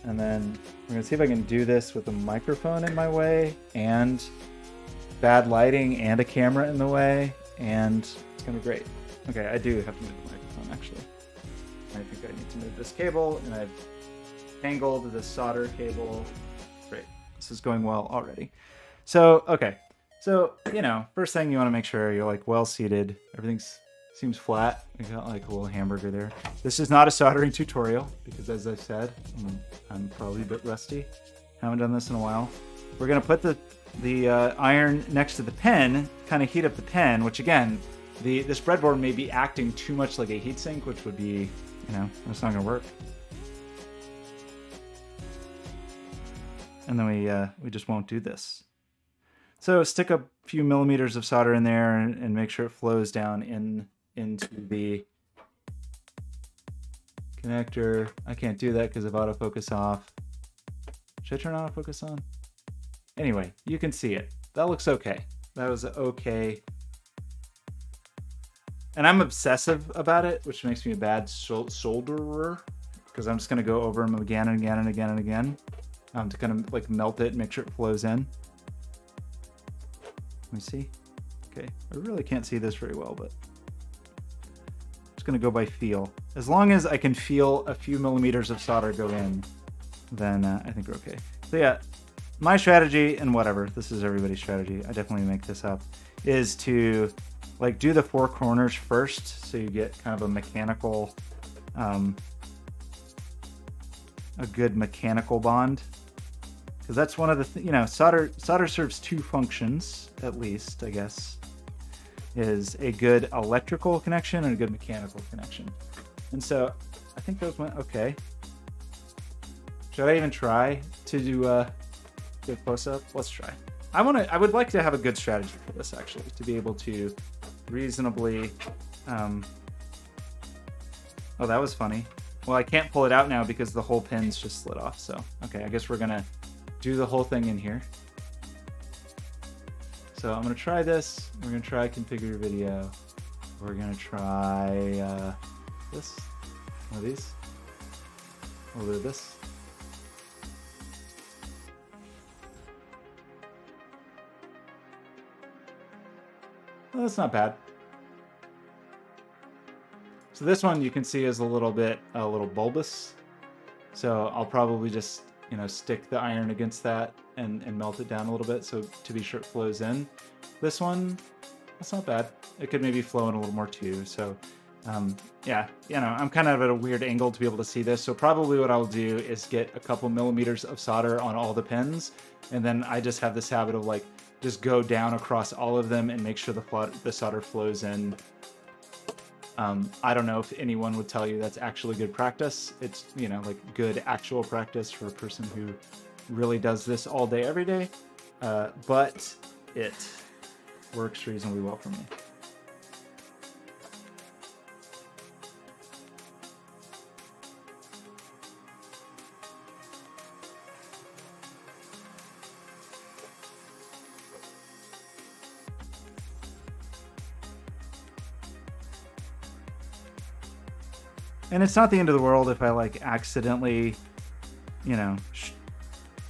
and then we're going to see if I can do this with a microphone in my way and bad lighting and a camera in the way, and it's going to be great. Okay, I do have to move the microphone actually. I think I need to move this cable, and I've tangled the solder cable. Great, this is going well already. So, okay. So, first thing you want to make sure you're like well seated. Everything seems flat. We got like a little hamburger there. This is not a soldering tutorial because, as I said, I'm probably a bit rusty. Haven't done this in a while. We're gonna put the iron next to the pen, kind of heat up the pen. Which again, this breadboard may be acting too much like a heatsink, which would be, it's not gonna work. And then we just won't do this. So stick a few millimeters of solder in there and make sure it flows down into the connector. I can't do that because of autofocus off. Should I turn autofocus on? Anyway, you can see it. That looks okay. That was okay. And I'm obsessive about it, which makes me a bad solderer because I'm just going to go over them again and again and again and again to kind of like melt it and make sure it flows in. Let me see. Okay, I really can't see this very well, but I'm just gonna go by feel. As long as I can feel a few millimeters of solder go in, then I think we're okay. So yeah, my strategy, and whatever, this is everybody's strategy, I definitely make this up, is to like do the four corners first, so you get kind of a mechanical, a good mechanical bond. Because that's one of the, solder serves two functions, at least, I guess, is a good electrical connection and a good mechanical connection. And so I think those went okay. Should I even try to do a close-up? Let's try. I would like to have a good strategy for this, actually, to be able to reasonably, oh, that was funny. Well, I can't pull it out now because the whole pin's just slid off, so, okay, I guess we're gonna do the whole thing in here. So I'm gonna try this. We're gonna try configure video. We're gonna try this. One of these. We'll do this. Well, that's not bad. So this one you can see is a little bulbous. So I'll probably just, you know, stick the iron against that and melt it down a little bit so to be sure it flows in. This one, that's not bad. It could maybe flow in a little more too. So yeah, you know, I'm kind of at a weird angle to be able to see this. So probably what I'll do is get a couple millimeters of solder on all the pins. And then I just have this habit of like, just go down across all of them and make sure the solder flows in. I don't know if anyone would tell you that's actually good practice. It's, you know, like good actual practice for a person who really does this all day, every day. But it works reasonably well for me. And it's not the end of the world if I like accidentally, you know,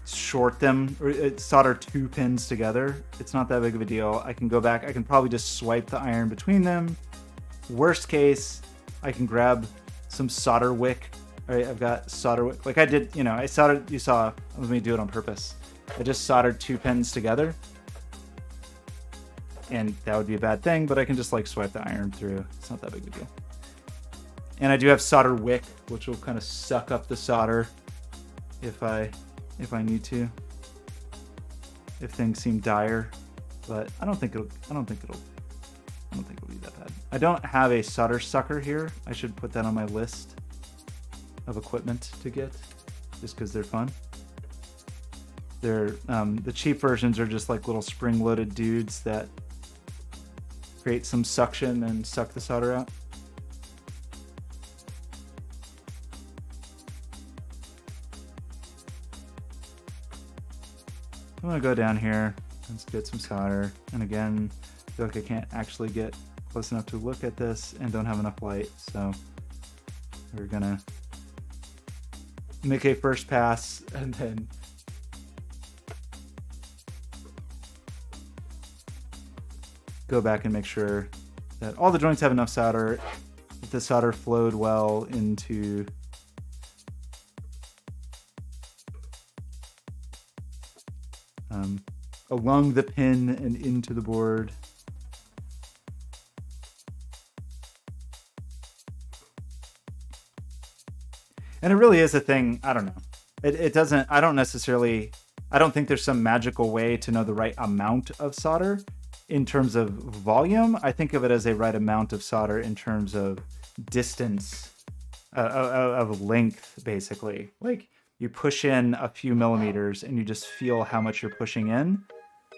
short them or solder 2 pins together. It's not that big of a deal. I can go back. I can probably just swipe the iron between them. Worst case, I can grab some solder wick. All right, I've got solder wick. Like I did, you know, I soldered, you saw, let me do it on purpose. I just soldered 2 pins together. And that would be a bad thing, but I can just like swipe the iron through. It's not that big of a deal. And I do have solder wick, which will kind of suck up the solder if I need to. If things seem dire, but I don't think it'll be that bad. I don't have a solder sucker here. I should put that on my list of equipment to get, just because they're fun. They're the cheap versions are just like little spring-loaded dudes that create some suction and suck the solder out. I'm gonna go down here. Let's get some solder. And again, I feel like I can't actually get close enough to look at this and don't have enough light. So we're gonna make a first pass and then go back and make sure that all the joints have enough solder, that the solder flowed well into along the pin and into the board. And it really is a thing. I don't know. It doesn't, I don't think there's some magical way to know the right amount of solder in terms of volume. I think of it as a right amount of solder in terms of distance, of length, basically. Like you push in a few millimeters and you just feel how much you're pushing in,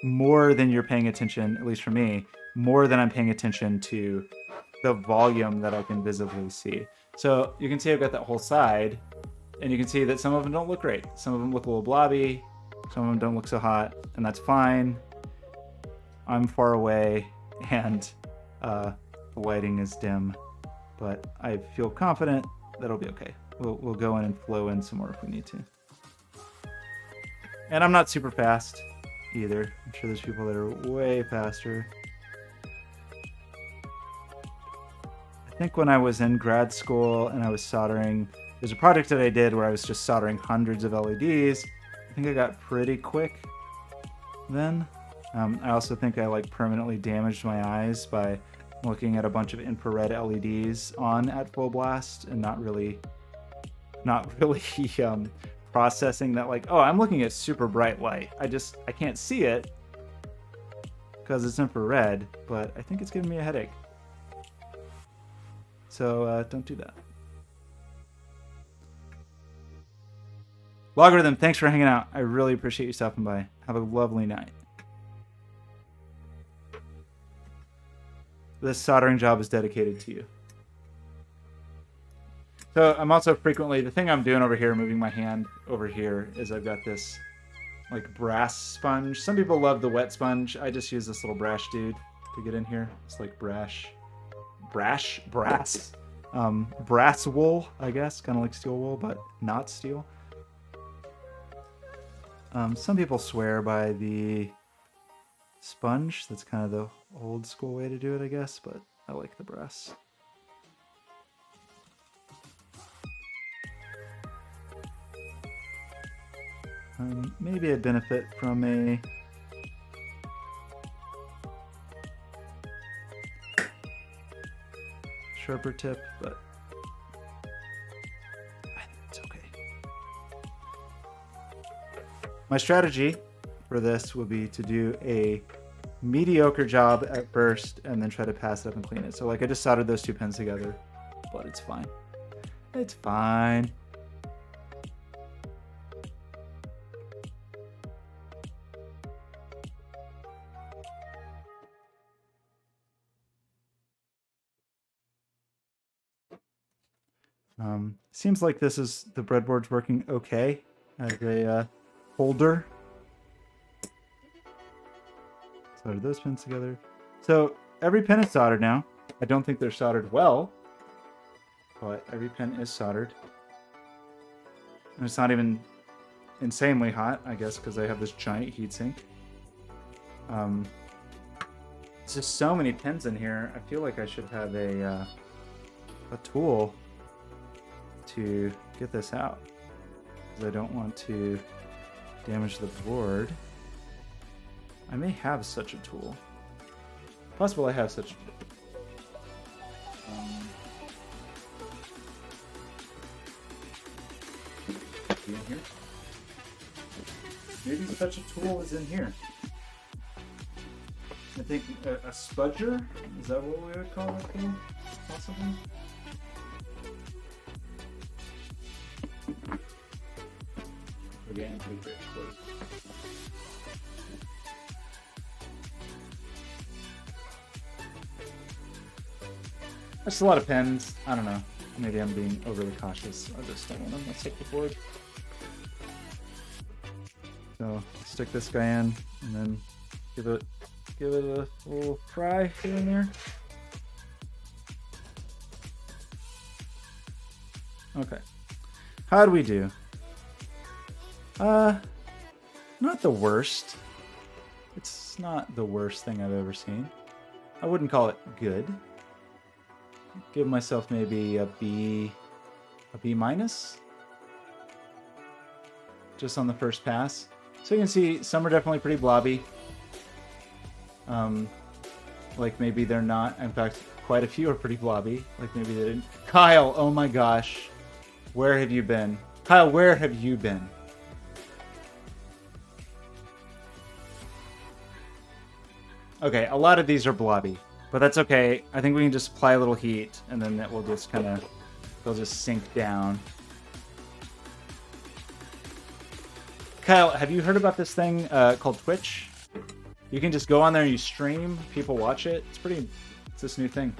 more than you're paying attention, at least for me, more than I'm paying attention to the volume that I can visibly see. So you can see I've got that whole side, and you can see that some of them don't look great. Some of them look a little blobby, some of them don't look so hot, and that's fine. I'm far away, and the lighting is dim, but I feel confident that it'll be okay. We'll go in and flow in some more if we need to. And I'm not super fast either. I'm sure there's people that are way faster. I think when I was in grad school and I was soldering, there's a project that I did where I was just soldering hundreds of LEDs. I think I got pretty quick then. I also think I like permanently damaged my eyes by looking at a bunch of infrared LEDs on at full blast and not really processing that, like, oh, I'm looking at super bright light. I can't see it because it's infrared, but I think it's giving me a headache. So don't do that. Logarithm, thanks for hanging out. I really appreciate you stopping by. Have a lovely night. This soldering job is dedicated to you. So I'm also frequently, the thing I'm doing over here, moving my hand over here, is I've got this like brass sponge. Some people love the wet sponge. I just use this little brass dude to get in here. It's like brass wool, I guess, kind of like steel wool, but not steel. Some people swear by the sponge. That's kind of the old school way to do it, I guess, but I like the brass. Maybe I'd benefit from a sharper tip, but I think it's okay. My strategy for this would be to do a mediocre job at first and then try to pass it up and clean it. So like I just soldered those two pins together, but it's fine. It's fine. Seems like the breadboard's working okay as a holder. Solder those pins together. So every pin is soldered now. I don't think they're soldered well, but every pin is soldered. And it's not even insanely hot, I guess, because I have this giant heatsink. There's just so many pins in here. I feel like I should have a tool to get this out, because I don't want to damage the board. I may have such a tool. Possible I have such a tool. In here? Maybe such a tool is in here. I think a spudger? Is that what we would call it, though? Possibly? We're getting pretty rich, close. That's a lot of pens. I don't know. Maybe I'm being overly cautious. I'll just start on. Let's take the board. So stick this guy in, and then give it a little pry here and there. Okay. How do we do? Not the worst. It's not the worst thing I've ever seen. I wouldn't call it good. Give myself maybe a B minus, just on the first pass. So you can see some are definitely pretty blobby. Like maybe they're not. In fact, quite a few are pretty blobby. Like maybe they didn't. Kyle, oh my gosh, where have you been? Kyle, where have you been? Okay, a lot of these are blobby. But that's okay. I think we can just apply a little heat, and then that will just they'll just sink down. Kyle, have you heard about this thing called Twitch? You can just go on there and you stream. People watch it. It's this new thing.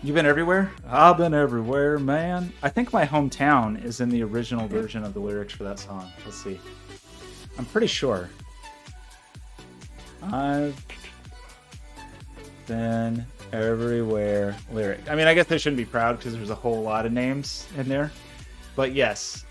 You've been everywhere? I've been everywhere, man. I think my hometown is in the original version of the lyrics for that song. Let's see. I'm pretty sure. I've been everywhere lyric. I mean, I guess they shouldn't be proud because there's a whole lot of names in there. But yes,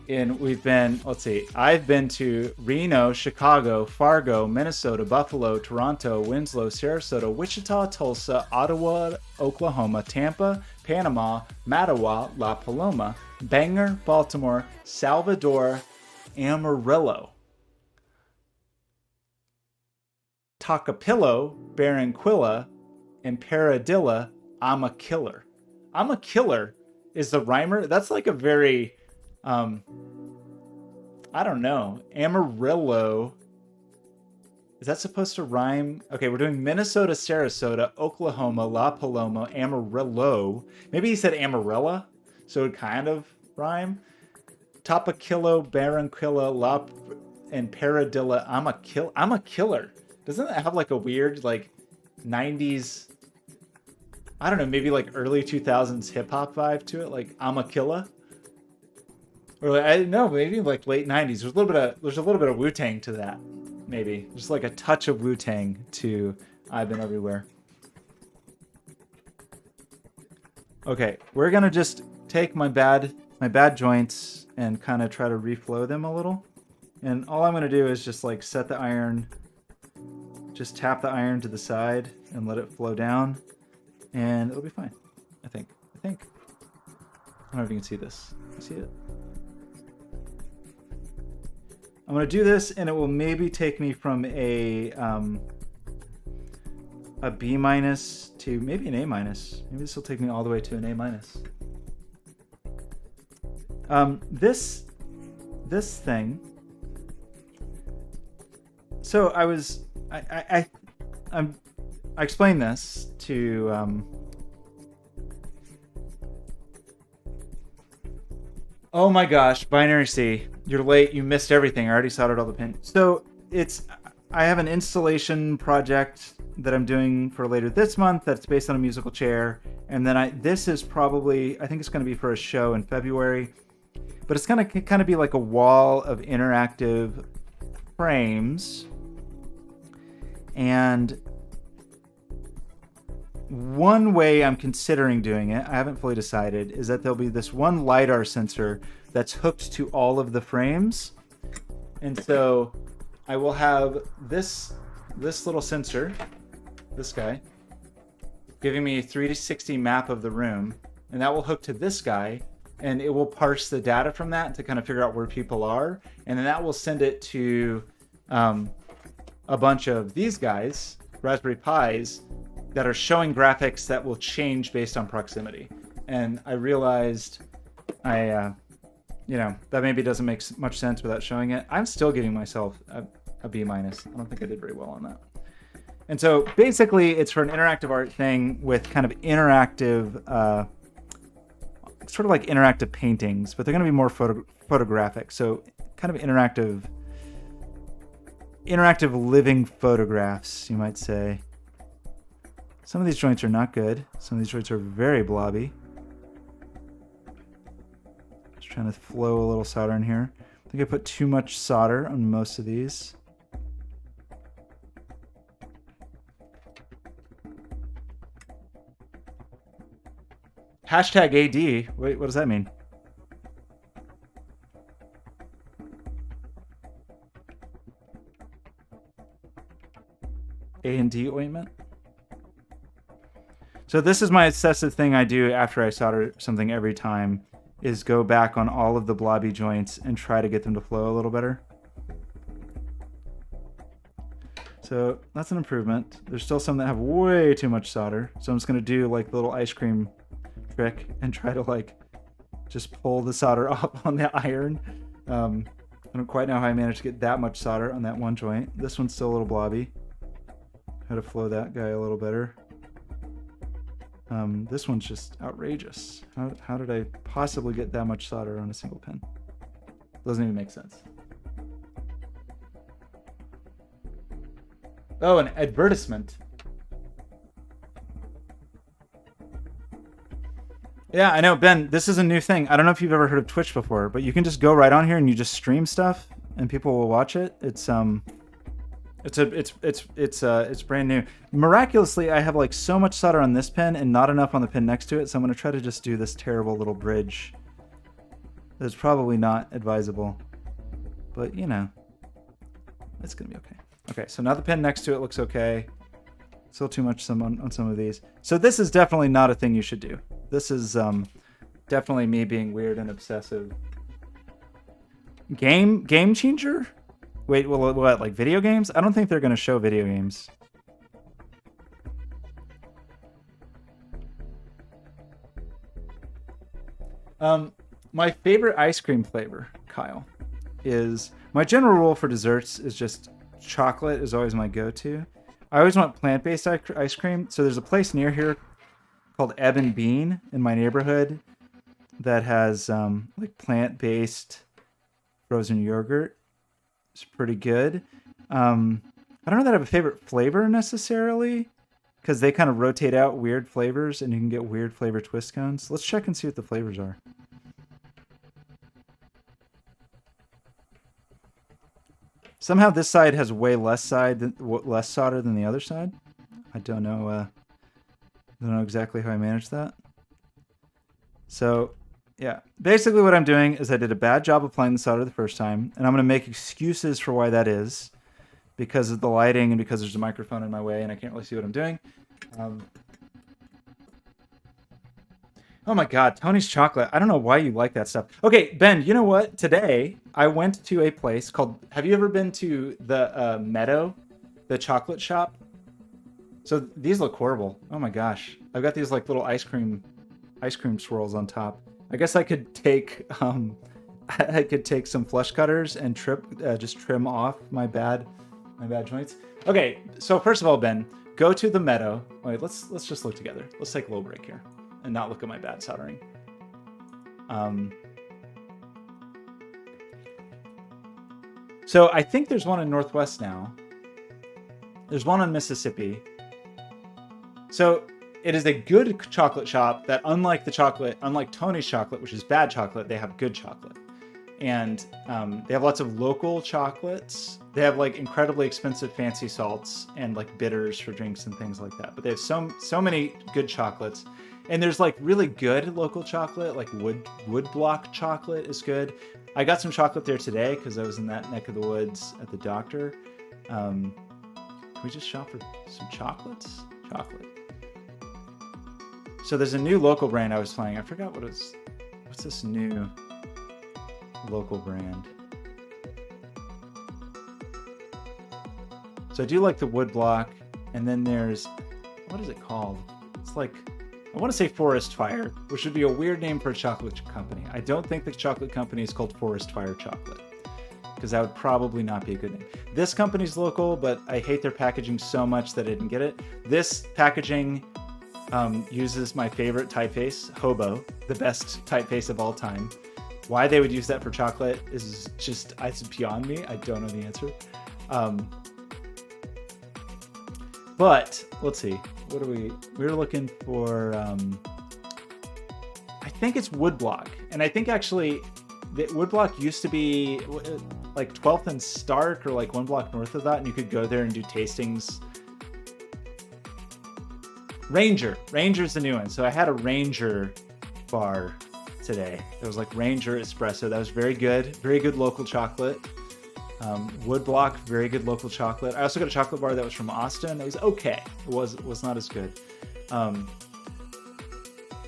we've been, let's see, I've been to Reno, Chicago, Fargo, Minnesota, Buffalo, Toronto, Winslow, Sarasota, Wichita, Tulsa, Ottawa, Oklahoma, Tampa, Panama, Mattawa, La Paloma, Bangor, Baltimore, Salvador, Amarillo, Tocopillo, Barranquilla, and Paradilla. I'm a killer. I'm a killer is the rhymer. That's like a very, I don't know. Amarillo. Is that supposed to rhyme? Okay, we're doing Minnesota, Sarasota, Oklahoma, La Paloma, Amarillo. Maybe he said Amarilla, so it kind of rhyme. Topakillo, Barranquilla, and Paradilla. I'm a killer. Doesn't that have like a weird like 90s, I don't know, maybe like early 2000s hip hop vibe to it, like I'm a killer? Or like, I don't know, maybe like late 90s. There's a little bit of Wu-Tang to that. Maybe just like a touch of Wu-Tang to I've Been Everywhere. Okay, we're gonna just take my bad joints and kind of try to reflow them a little. And all I'm gonna do is just like set the iron, just tap the iron to the side and let it flow down, and it'll be fine. I think. don't know if you can see this. You see it? I'm going to do this, and it will maybe take me from a B minus to maybe an A minus. Maybe this will take me all the way to an A minus. This thing. So I explained this to oh my gosh, Binary C, you're late. You missed everything. I already soldered all the pins. So I have an installation project that I'm doing for later this month that's based on a musical chair, and then this is probably, I think it's going to be for a show in February, but it's going to kind of be like a wall of interactive frames. And one way I'm considering doing it, I haven't fully decided, is that there'll be this one LiDAR sensor that's hooked to all of the frames. And so I will have this little sensor, this guy, giving me a 360 map of the room, and that will hook to this guy, and it will parse the data from that to kind of figure out where people are, and then that will send it to a bunch of these guys, Raspberry Pis, that are showing graphics that will change based on proximity. And I realized that maybe doesn't make much sense without showing it. I'm still giving myself a B minus. I don't think I did very well on that. And so basically it's for an interactive art thing with kind of interactive, sort of like interactive paintings, but they're going to be more photographic. So kind of interactive living photographs, you might say. Some of these joints are not good. Some of these joints are very blobby. Just trying to flow a little solder in here. I think I put too much solder on most of these. Hashtag AD. Wait, what does that mean? A&D ointment? So this is my obsessive thing I do after I solder something every time, is go back on all of the blobby joints and try to get them to flow a little better. So that's an improvement. There's still some that have way too much solder. So I'm just going to do like the little ice cream trick and try to like just pull the solder off on the iron. I don't quite know how I managed to get that much solder on that one joint. This one's still a little blobby. How to flow that guy a little better. This one's just outrageous. How did I possibly get that much solder on a single pin? Doesn't even make sense. Oh, an advertisement. Yeah, I know, Ben, this is a new thing. I don't know if you've ever heard of Twitch before, but you can just go right on here and you just stream stuff and people will watch it. It's brand new. Miraculously, I have like so much solder on this pin and not enough on the pin next to it, so I'm going to try to just do this terrible little bridge. That's probably not advisable, but you know, it's going to be okay. Okay, so now the pin next to it looks okay. Still too much on some of these. So this is definitely not a thing you should do. This is definitely me being weird and obsessive. Game changer? Wait, well, what, like video games? I don't think they're going to show video games. My favorite ice cream flavor, Kyle, is... My general rule for desserts is just chocolate is always my go-to. I always want plant-based ice cream. So there's a place near here called Ebb and Bean in my neighborhood that has like plant-based frozen yogurt. It's pretty good. I don't know that I have a favorite flavor necessarily, because they kind of rotate out weird flavors and you can get weird flavor twist cones. Let's check and see what the flavors are. Somehow this side has way less solder than the other side. I don't know exactly how I managed that. So yeah, basically what I'm doing is I did a bad job applying the solder the first time, and I'm going to make excuses for why that is, because of the lighting and because there's a microphone in my way and I can't really see what I'm doing. Oh my God, Tony's chocolate. I don't know why you like that stuff. Okay, Ben, you know what? Today I went to a place called. Have you ever been to the Meadow, the chocolate shop? So these look horrible. Oh my gosh, I've got these like little ice cream swirls on top. I guess I could take I could take some flush cutters and just trim off my bad joints. Okay, so first of all, Ben, go to the Meadow. Wait, let's just look together. Let's take a little break here and not look at my bad soldering. So I think there's one in Northwest now. There's one in Mississippi. So it is a good chocolate shop that, unlike Tony's chocolate, which is bad chocolate, they have good chocolate. And they have lots of local chocolates. They have like incredibly expensive fancy salts and like bitters for drinks and things like that. But they have so many good chocolates. And there's like really good local chocolate, like wood block chocolate is good. I got some chocolate there today because I was in that neck of the woods at the doctor. Can we just shop for some chocolates? Chocolate. So there's a new local brand I was playing. I forgot what it's. What's this new local brand? So I do like the wood block, and then there's, what is it called? It's like, I want to say Forest Fire, which would be a weird name for a chocolate company. I don't think the chocolate company is called Forest Fire Chocolate, because that would probably not be a good name. This company's local, but I hate their packaging so much that I didn't get it. This packaging uses my favorite typeface, Hobo, the best typeface of all time. Why they would use that for chocolate is just, it's beyond me. I don't know the answer. But let's see. What are we? We're looking for. I think it's woodblock, and I think actually, the woodblock used to be like 12th and Stark, or like one block north of that, and you could go there and do tastings. Ranger's the new one. So I had a Ranger bar today. It was like Ranger espresso. That was very good local chocolate. Woodblock, very good local chocolate. I also got a chocolate bar that was from Austin. It was okay. It was not as good.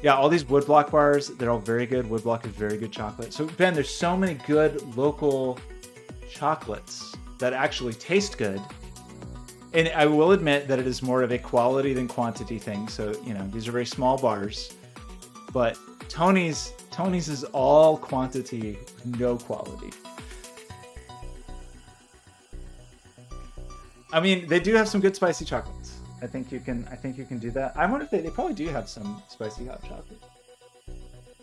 Yeah, all these woodblock bars, they're all very good. Woodblock is very good chocolate. So Ben, there's so many good local chocolates that actually taste good. And I will admit that it is more of a quality than quantity thing. So, you know, these are very small bars. But Tony's is all quantity, no quality. I mean, they do have some good spicy chocolates. I think you can do that. I wonder if they probably do have some spicy hot chocolate.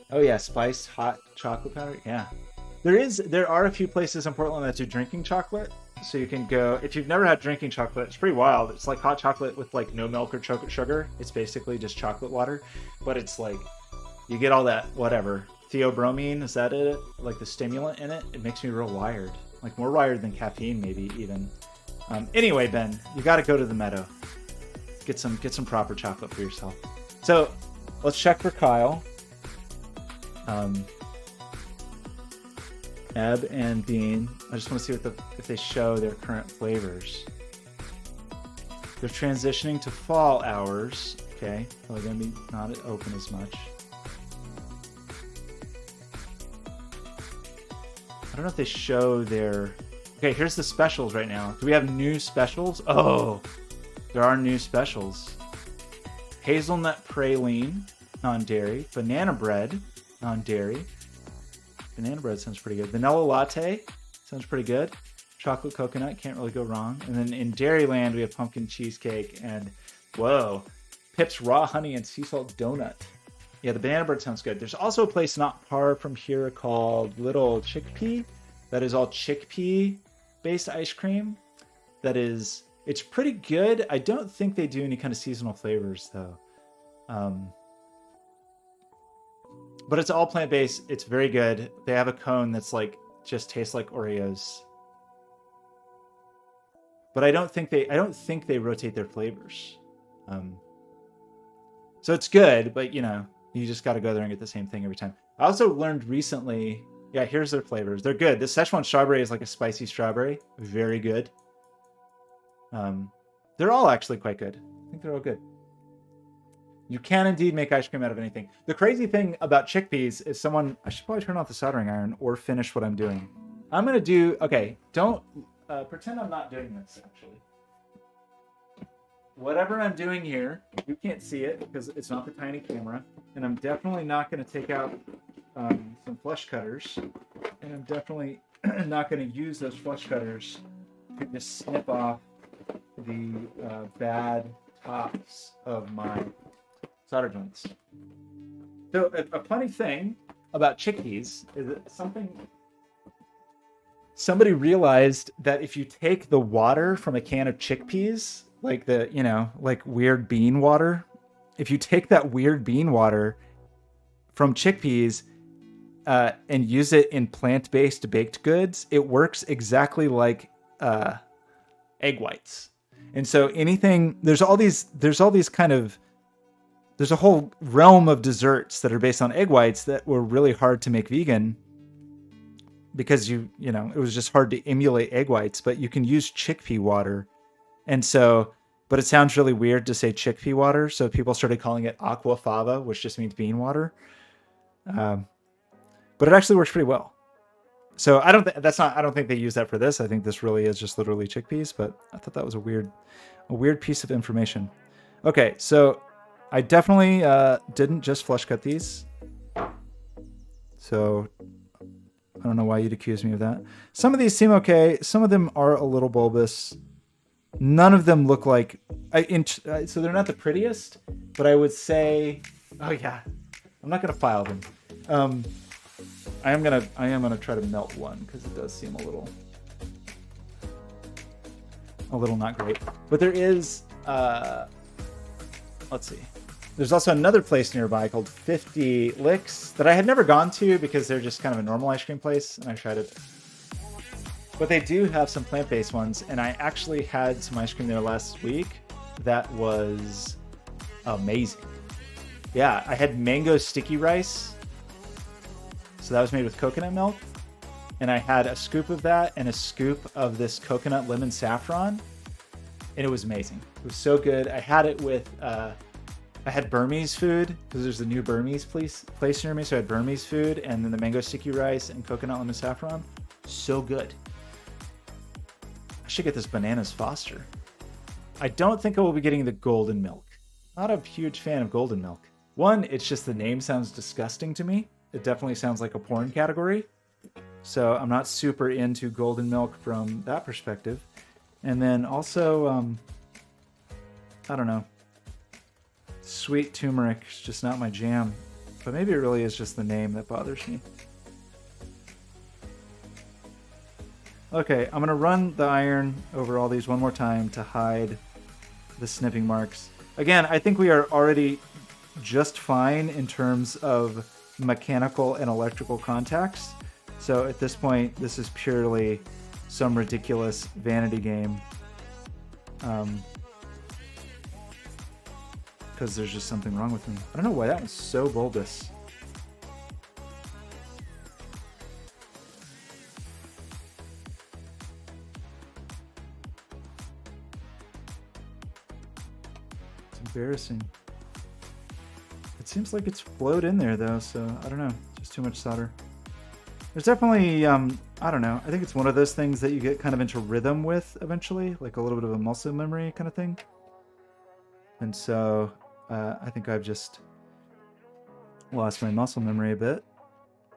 Oh yeah, spiced hot chocolate powder. Yeah. There are a few places in Portland that do drinking chocolate. So you can go, if you've never had drinking chocolate, it's pretty wild. It's like hot chocolate with like no milk or sugar. It's basically just chocolate water, but it's like, you get all that, whatever, theobromine, is that it? Like the stimulant in it? It makes me real wired. Like more wired than caffeine maybe even. Anyway, Ben, you got to go to the Meadow. Get some proper chocolate for yourself. So let's check for Kyle. Ebb and Bean. I just want to see if they show their current flavors. They're transitioning to fall hours. Okay, they're going to be not open as much. I don't know if they show their... Okay, here's the specials right now. Do we have new specials? Oh, there are new specials. Hazelnut praline, non-dairy. Banana bread, non-dairy. Banana bread sounds pretty good. Vanilla latte sounds pretty good. Chocolate coconut, can't really go wrong. And then in Dairyland, we have pumpkin cheesecake and, whoa, Pip's raw honey and sea salt donut. Yeah, the banana bread sounds good. There's also a place not far from here called Little Chickpea. That is all chickpea-based ice cream. It's pretty good. I don't think they do any kind of seasonal flavors, though. But it's all plant-based. It's very good. They have a cone that's like just tastes like Oreos. But I don't think they rotate their flavors. So it's good, but you know, you just got to go there and get the same thing every time. I also learned recently, yeah, here's their flavors. They're good. The Szechuan strawberry is like a spicy strawberry. Very good. They're all actually quite good. I think they're all good. You can indeed make ice cream out of anything. The crazy thing about chickpeas is I should probably turn off the soldering iron or finish what I'm doing. I'm going to do, okay, don't pretend I'm not doing this actually. Whatever I'm doing here, you can't see it because it's not the tiny camera. And I'm definitely not going to take out some flush cutters. And I'm definitely not going to use those flush cutters to just snip off the bad tops of my solder joints. So a funny thing about chickpeas is that somebody realized that if you take the water from a can of chickpeas, like like weird bean water, if you take that weird bean water from chickpeas and use it in plant-based baked goods, it works exactly like egg whites. And so there's a whole realm of desserts that are based on egg whites that were really hard to make vegan because it was just hard to emulate egg whites, but you can use chickpea water. And so, but it sounds really weird to say chickpea water. So people started calling it aquafaba, which just means bean water. But it actually works pretty well. So I don't think they use that for this. I think this really is just literally chickpeas, but I thought that was a weird piece of information. Okay, so I definitely didn't just flush cut these. So I don't know why you'd accuse me of that. Some of these seem okay. Some of them are a little bulbous. None of them look like... so they're not the prettiest, but I would say... Oh yeah, I'm not going to file them. I am gonna try to melt one because it does seem a little not great. But there is... let's see. There's also another place nearby called 50 Licks that I had never gone to because they're just kind of a normal ice cream place, and I tried it. But they do have some plant-based ones, and I actually had some ice cream there last week that was amazing. Yeah, I had mango sticky rice. So that was made with coconut milk. And I had a scoop of that and a scoop of this coconut lemon saffron. And it was amazing. It was so good. I had it with... I had Burmese food because there's a new Burmese place near me. So I had Burmese food and then the mango sticky rice and coconut lemon saffron. So good. I should get this Bananas Foster. I don't think I will be getting the golden milk. Not a huge fan of golden milk. One, it's just the name sounds disgusting to me. It definitely sounds like a porn category. So I'm not super into golden milk from that perspective. And then also, I don't know. Sweet turmeric is just not my jam. But maybe it really is just the name that bothers me. Okay, I'm going to run the iron over all these one more time to hide the snipping marks. Again, I think we are already just fine in terms of mechanical and electrical contacts. So at this point, this is purely some ridiculous vanity game. Because there's just something wrong with me. I don't know why that was so bulbous. It's embarrassing. It seems like it's flowed in there though, so I don't know. Just too much solder. There's definitely, I don't know. I think it's one of those things that you get kind of into rhythm with eventually, like a little bit of a muscle memory kind of thing. And so I think I've just lost my muscle memory a bit.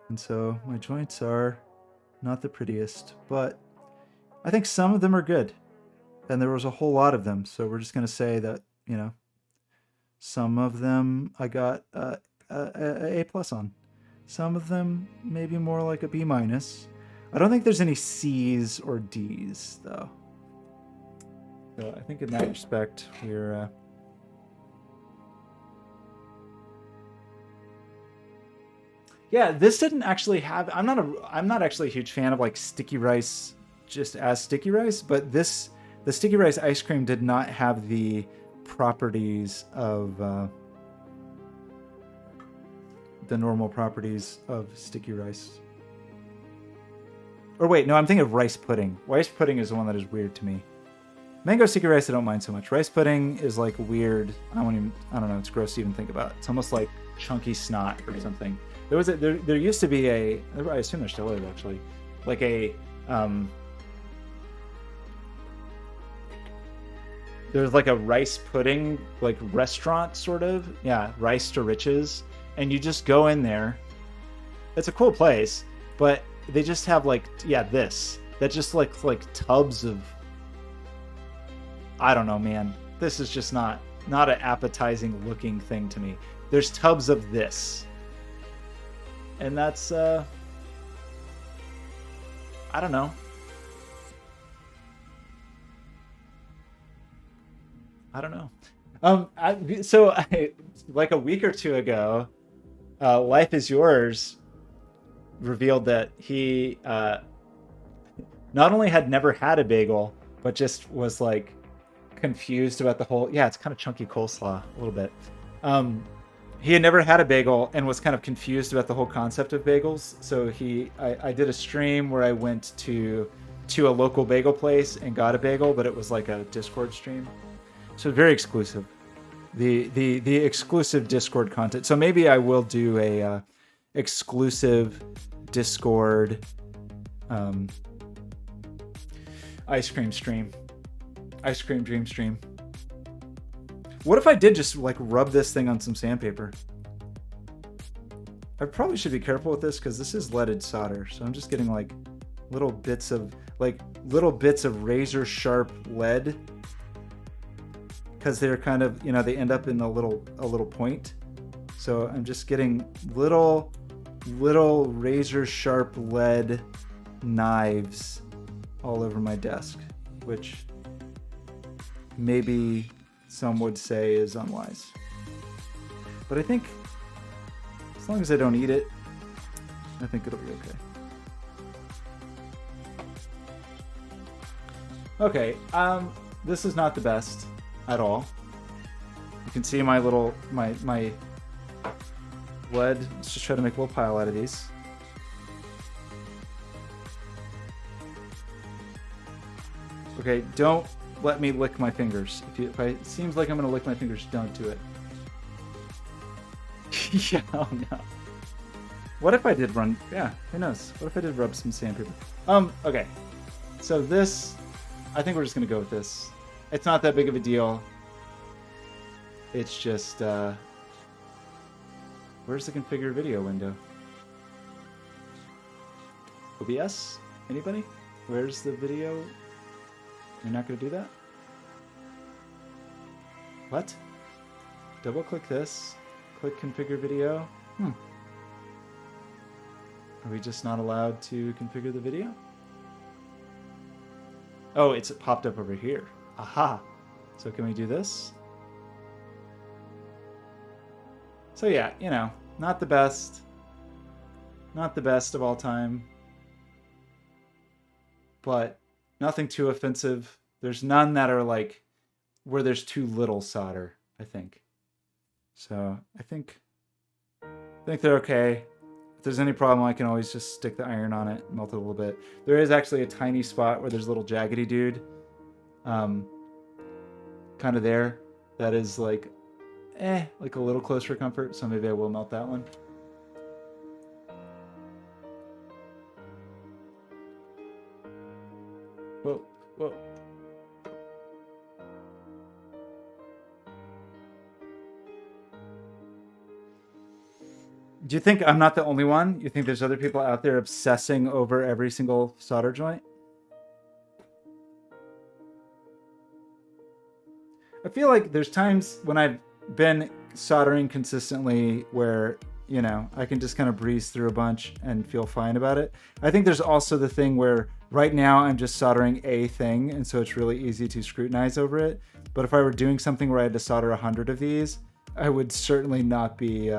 And so my joints are not the prettiest, but I think some of them are good. And there was a whole lot of them. So we're just going to say that, some of them I got A+ on. Some of them maybe more like a B-. I don't think there's any C's or D's though. So I think in that respect we're yeah, this didn't actually have... I'm not actually a huge fan of like sticky rice just as sticky rice, but the sticky rice ice cream did not have the properties of the normal properties of sticky rice. Or wait, no, I'm thinking of rice pudding. Rice pudding is the one that is weird to me. Mango sticky rice I don't mind so much. Rice pudding is like weird. I don't know. It's gross to even think about. It's almost like chunky snot or something. There used to be I assume there still is actually, like a there's like a rice pudding like restaurant sort of. Yeah, Rice to Riches, and you just go in there. It's a cool place, but they just have like this that just like tubs of, I don't know, man. This is just not an appetizing looking thing to me. There's tubs of this. And that's I don't know. I don't know. Like a week or two ago, Life is Yours revealed that he not only had never had a bagel, but just was like confused about the whole, it's kind of chunky coleslaw a little bit. He had never had a bagel and was kind of confused about the whole concept of bagels. So I did a stream where I went to a local bagel place and got a bagel, but it was like a Discord stream. So very exclusive. The exclusive Discord content. So maybe I will do a exclusive Discord ice cream dream stream. What if I did just like rub this thing on some sandpaper? I probably should be careful with this because this is leaded solder. So I'm just getting like little bits of razor sharp lead, because they're kind of, they end up in a little point. So I'm just getting little razor sharp lead knives all over my desk, which maybe some would say is unwise. But I think as long as I don't eat it, I think it'll be okay. Okay, this is not the best at all. You can see my lead. Let's just try to make a little pile out of these. Okay, don't let me lick my fingers. If it seems like I'm gonna lick my fingers, don't do it. Yeah, oh no. What if I did run? Yeah, who knows? What if I did rub some sandpaper? Okay. So this, I think we're just gonna go with this. It's not that big of a deal. It's just, where's the configure video window? OBS? Anybody? Where's the video? You're not gonna do that? What? Double click this. Click configure video. Are we just not allowed to configure the video? Oh, it's popped up over here. Aha. So can we do this? So yeah, not the best. Not the best of all time. But nothing too offensive. There's none that are like where there's too little solder, I think. So I think they're okay. If there's any problem, I can always just stick the iron on it, melt it a little bit. There is actually a tiny spot where there's a little jaggedy dude, kind of there. That is like a little close for comfort. So maybe I will melt that one. Whoa, whoa. Do you think I'm not the only one? You think there's other people out there obsessing over every single solder joint? I feel like there's times when I've been soldering consistently where, I can just kind of breeze through a bunch and feel fine about it. I think there's also the thing where right now I'm just soldering a thing, and so it's really easy to scrutinize over it. But if I were doing something where I had to solder 100 of these, I would certainly not be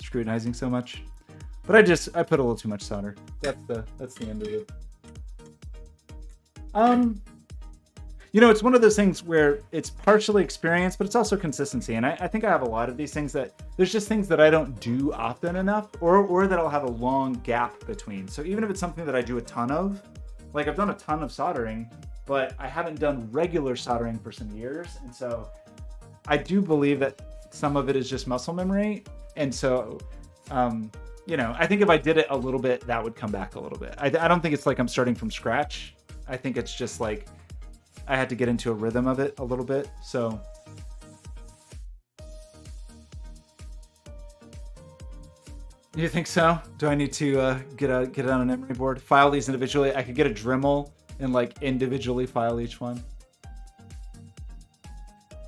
scrutinizing so much. But I put a little too much solder. That's the end of it. It's one of those things where it's partially experience, but it's also consistency. And I think I have a lot of these things that there's just things that I don't do often enough, or that I'll have a long gap between. So even if it's something that I do a ton of, Like I've done a ton of soldering, but I haven't done regular soldering for some years. And so I do believe that some of it is just muscle memory. And so, you know, I think if I did it a little bit, that would come back a little bit. I don't think it's like I'm starting from scratch. I think it's just like I had to get into a rhythm of it a little bit. So you think so? Do I need to get it on an memory board? File these individually? I could get a Dremel and like individually file each one.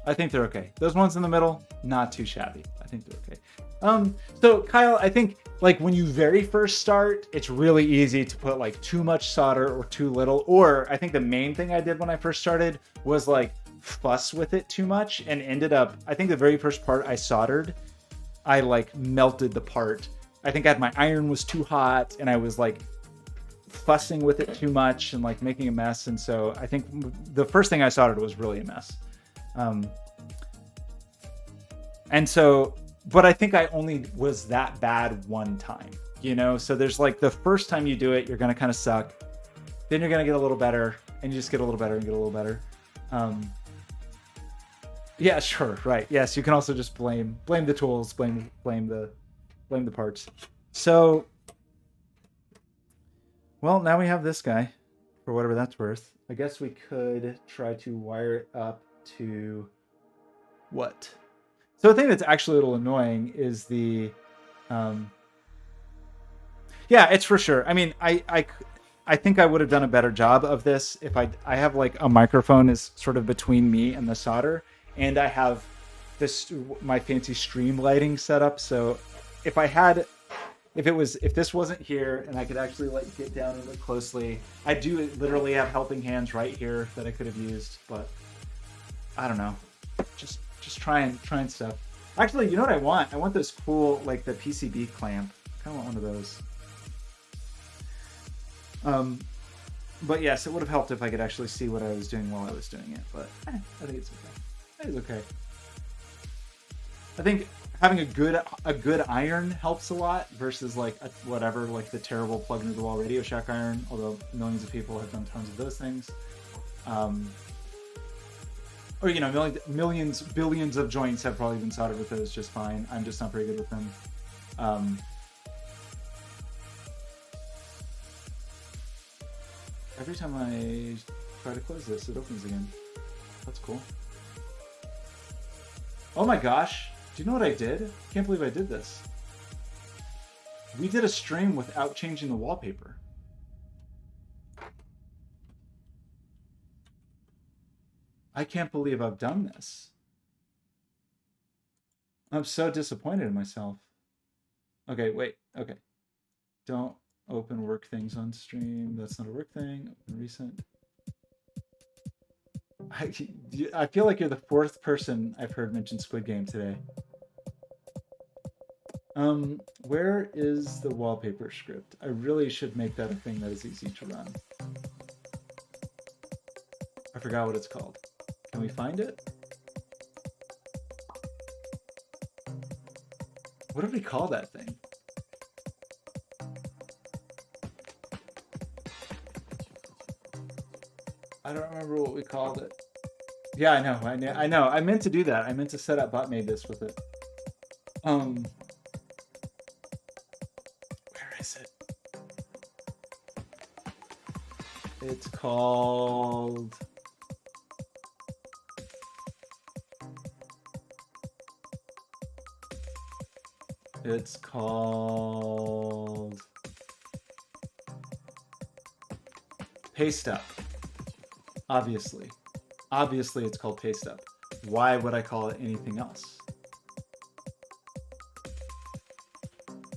I think they're okay. Those ones in the middle, not too shabby. I think they're okay. So Kyle, I think like when you very first start, it's really easy to put like too much solder or too little. Or I think the main thing I did when I first started was like fuss with it too much and ended up, I think the very first part I soldered, I like melted the part. I think my iron was too hot and I was like fussing with it too much and like making a mess. And so I think the first thing I soldered was really a mess. And so, but I think I only was that bad one time, you know? So there's like the first time you do it, you're going to kind of suck. Then you're going to get a little better and you just get a little better and get a little better. Yeah, sure. Right. Yes. You can also just blame the tools, blame the parts. So, well, now we have this guy for whatever that's worth. I guess we could try to wire it up to what? So the thing that's actually a little annoying is the, yeah, it's for sure. I mean, I think I would have done a better job of this if I have like a microphone is sort of between me and the solder, and I have my fancy stream lighting set up. So if this wasn't here and I could actually like get down and look closely, I do literally have helping hands right here that I could have used, but I don't know. Just trying stuff. Actually, you know what I want? I want this cool, like the PCB clamp. I kind of want one of those. But yes, it would have helped if I could actually see what I was doing while I was doing it. But I think it's okay. It is okay. I think having a good iron helps a lot versus like whatever, like the terrible plug into the wall Radio Shack iron. Although millions of people have done tons of those things. Or, you know, billions of joints have probably been soldered with those just fine. I'm just not very good with them. Every time I try to close this, it opens again. That's cool. Oh my gosh. Do you know what I did? Can't believe I did this. We did a stream without changing the wallpaper. I can't believe I've done this. I'm so disappointed in myself. Okay, wait. Okay. Don't open work things on stream. That's not a work thing. Open recent. I feel like you're the fourth person I've heard mention Squid Game today. Where is the wallpaper script? I really should make that a thing that is easy to run. I forgot what it's called. Can we find it? What did we call that thing? I don't remember what we called it. Yeah, I know. I meant to do that. I meant to set up bot made this with it. Where is it? It's called... It's called Paste Up. Obviously it's called Paste Up. Why would I call it anything else?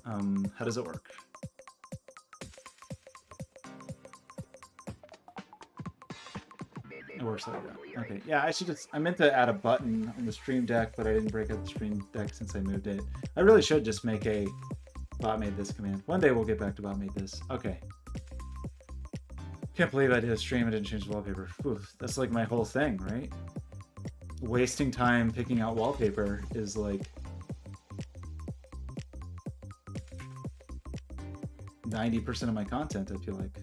How does it work? It works like that. Okay, yeah, I meant to add a button on the Stream Deck, but I didn't break up the Stream Deck since I moved it. I really should just make a bot made this command. One day we'll get back to bot made this. Okay. Can't believe I did a stream and didn't change the wallpaper. Oof, that's like my whole thing, right? Wasting time picking out wallpaper is like 90% of my content, I feel like.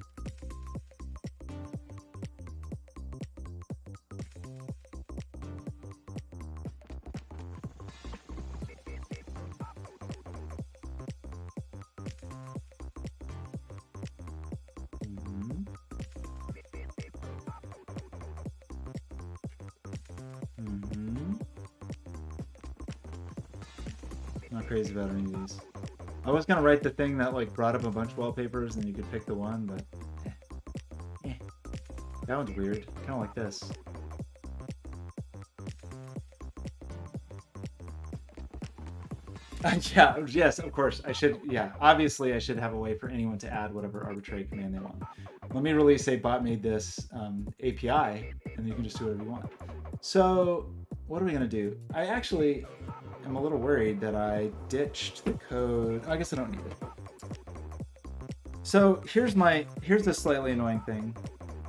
Not crazy about any of these. I was gonna write the thing that like brought up a bunch of wallpapers and you could pick the one, but that one's weird. Kind of like this. Yeah, yes, of course. I should, yeah, obviously I should have a way for anyone to add whatever arbitrary command they want. Let me release a bot made this API, and you can just do whatever you want. So what are we gonna do? I actually am a little worried that I ditched the code. I guess I don't need it. So here's the slightly annoying thing.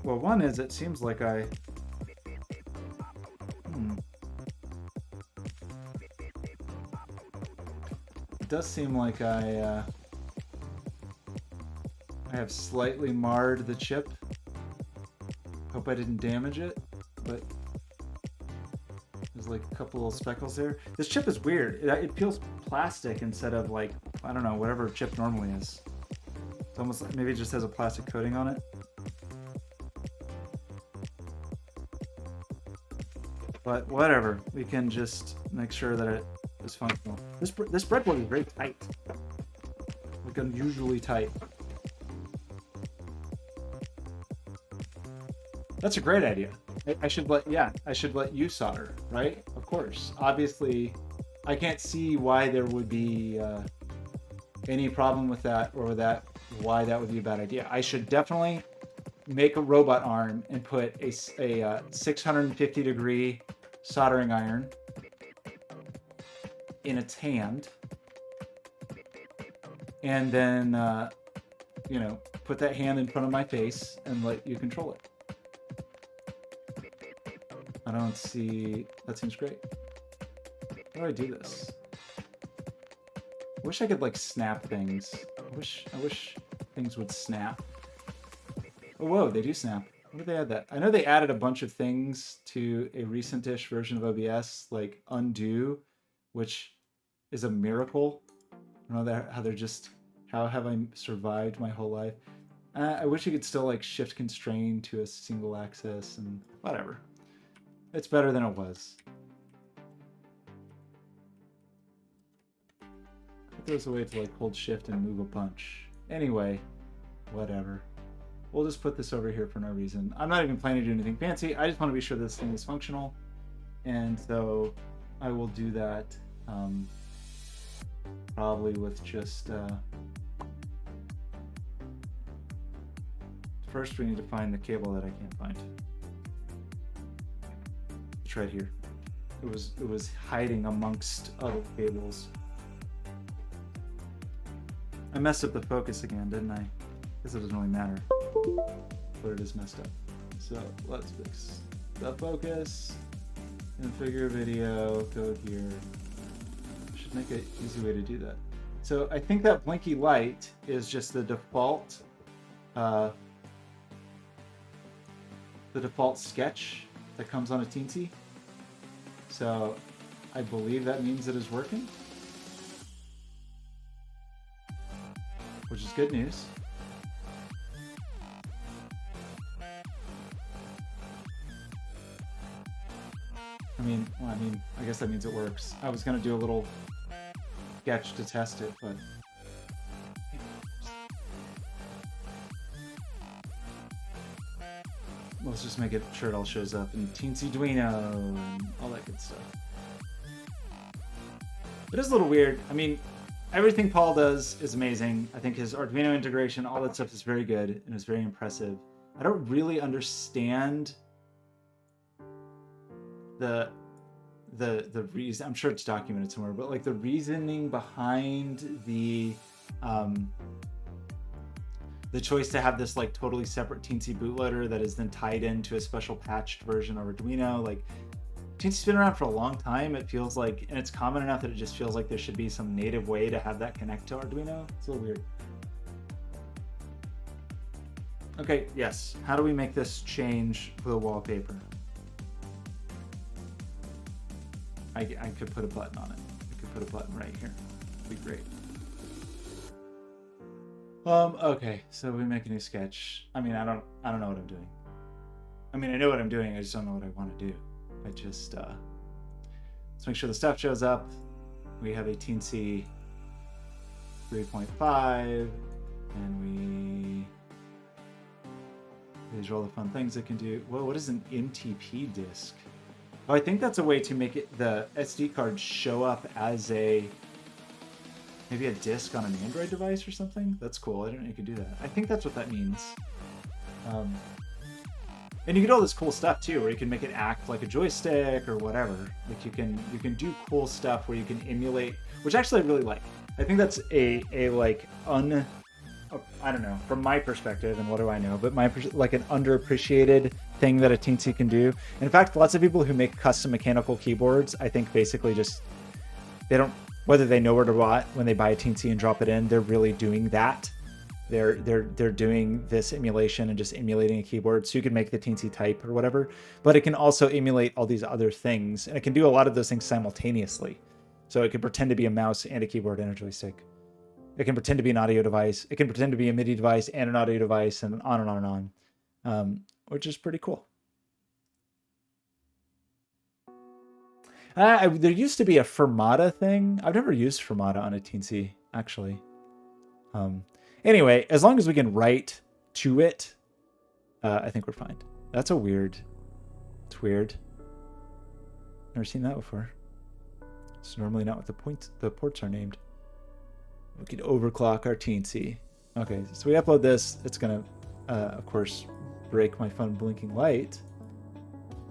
Well, one is it seems like I, it does seem like I have slightly marred the chip. Hope I didn't damage it, but there's like a couple little speckles there. This chip is weird. It feels plastic instead of like, I don't know, whatever a chip normally is. It's almost like maybe it just has a plastic coating on it. But whatever, we can just make sure that it is functional. This breadboard is very tight, like unusually tight. That's a great idea. I should let you solder, right? Of course. Obviously, I can't see why there would be any problem with that, or why that would be a bad idea. I should definitely make a robot arm and put a 650 degree soldering iron in its hand, and then you know, put that hand in front of my face and let you control it. I don't see, that seems great. How do I do this? I wish I could like snap things. I wish things would snap. Oh, whoa, they do snap. What did they add that? I know they added a bunch of things to a recent-ish version of OBS, like undo, which is a miracle. I don't know how they're just, how have I survived my whole life? I wish you could still like shift constrain to a single axis and whatever. It's better than it was. But there's a way to like hold shift and move a bunch. Anyway, whatever. We'll just put this over here for no reason. I'm not even planning to do anything fancy. I just want to be sure this thing is functional. And so I will do that probably with just... First we need to find the cable that I can't find. It's right here. It was hiding amongst other cables. I messed up the focus again, didn't I? Guess it doesn't really matter. But it is messed up. So let's fix the focus. Configure video, go here. Should make an easy way to do that. So I think that blinky light is just the default sketch that comes on a Teensy. So I believe that means it is working, which is good news. I guess that means it works. I was gonna do a little sketch to test it, but let's just make sure it all shows up in Teensy Duino and all that good stuff. It is a little weird. I mean, everything Paul does is amazing. I think his Arduino integration, all that stuff is very good and is very impressive. I don't really understand the reason. I'm sure it's documented somewhere, but like the reasoning behind the choice to have this like totally separate Teensy bootloader that is then tied into a special patched version of Arduino. Like, Teensy's been around for a long time. It feels like, and it's common enough that it just feels like there should be some native way to have that connect to Arduino. It's a little weird. Okay, yes. How do we make this change for the wallpaper? I could put a button on it. I could put a button right here. It'd be great. Okay, so we make a new sketch. I mean, I don't know what I'm doing. I mean, I know what I'm doing, I just don't know what I want to do. I just, let's make sure the stuff shows up. we have a Teensy 3.5, and these are all the fun things it can do. Whoa, what is an MTP disk? Oh, I think that's a way to make the SD card show up as maybe a disk on an Android device or something. That's cool. I didn't know you could do that. I think that's what that means. And you can do all this cool stuff too, where you can make it act like a joystick or whatever. Like you can do cool stuff where you can emulate, which actually I really like. I think that's I don't know, from my perspective, and what do I know, but like an underappreciated thing that a Teensy can do. And in fact, lots of people who make custom mechanical keyboards, I think basically just, they don't, whether they know where to buy it when they buy a Teensy and drop it in, they're really doing that. They're doing this emulation and just emulating a keyboard, so you can make the Teensy type or whatever, but it can also emulate all these other things, and it can do a lot of those things simultaneously. So it can pretend to be a mouse and a keyboard and a joystick. It can pretend to be an audio device. It can pretend to be a MIDI device and an audio device, and on and on and on, which is pretty cool. There used to be a Fermata thing. I've never used Fermata on a Teensy, actually. Anyway, as long as we can write to it, I think we're fine. It's weird. Never seen that before. It's normally not what the ports are named. We can overclock our Teensy. Okay, so we upload this. It's gonna, of course, break my fun blinking light,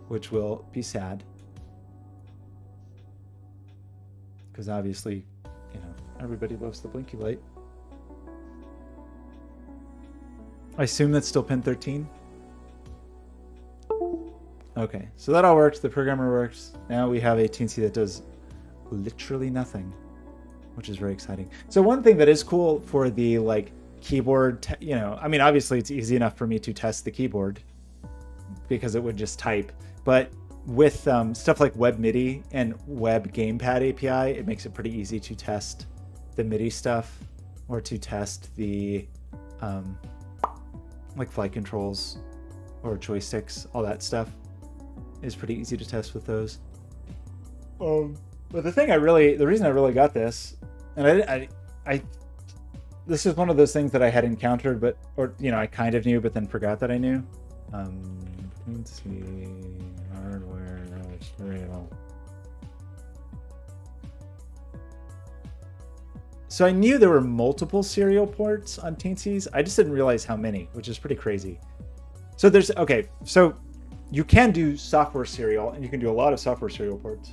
which will be sad. Because obviously, everybody loves the blinky light. I assume that's still pin 13. Okay, so that all works. The programmer works. Now we have a Teensy that does literally nothing, which is very exciting. So one thing that is cool for the keyboard, I mean, obviously it's easy enough for me to test the keyboard because it would just type. But with stuff like Web MIDI and Web Gamepad API, it makes it pretty easy to test the MIDI stuff or to test the flight controls or joysticks. All that stuff is pretty easy to test with those. But the reason I really got this, and this is one of those things that I had encountered, I kind of knew, but then forgot that I knew. Let's see, hardware serial. So I knew there were multiple serial ports on Teensy's. I just didn't realize how many, which is pretty crazy. So so you can do software serial, and you can do a lot of software serial ports.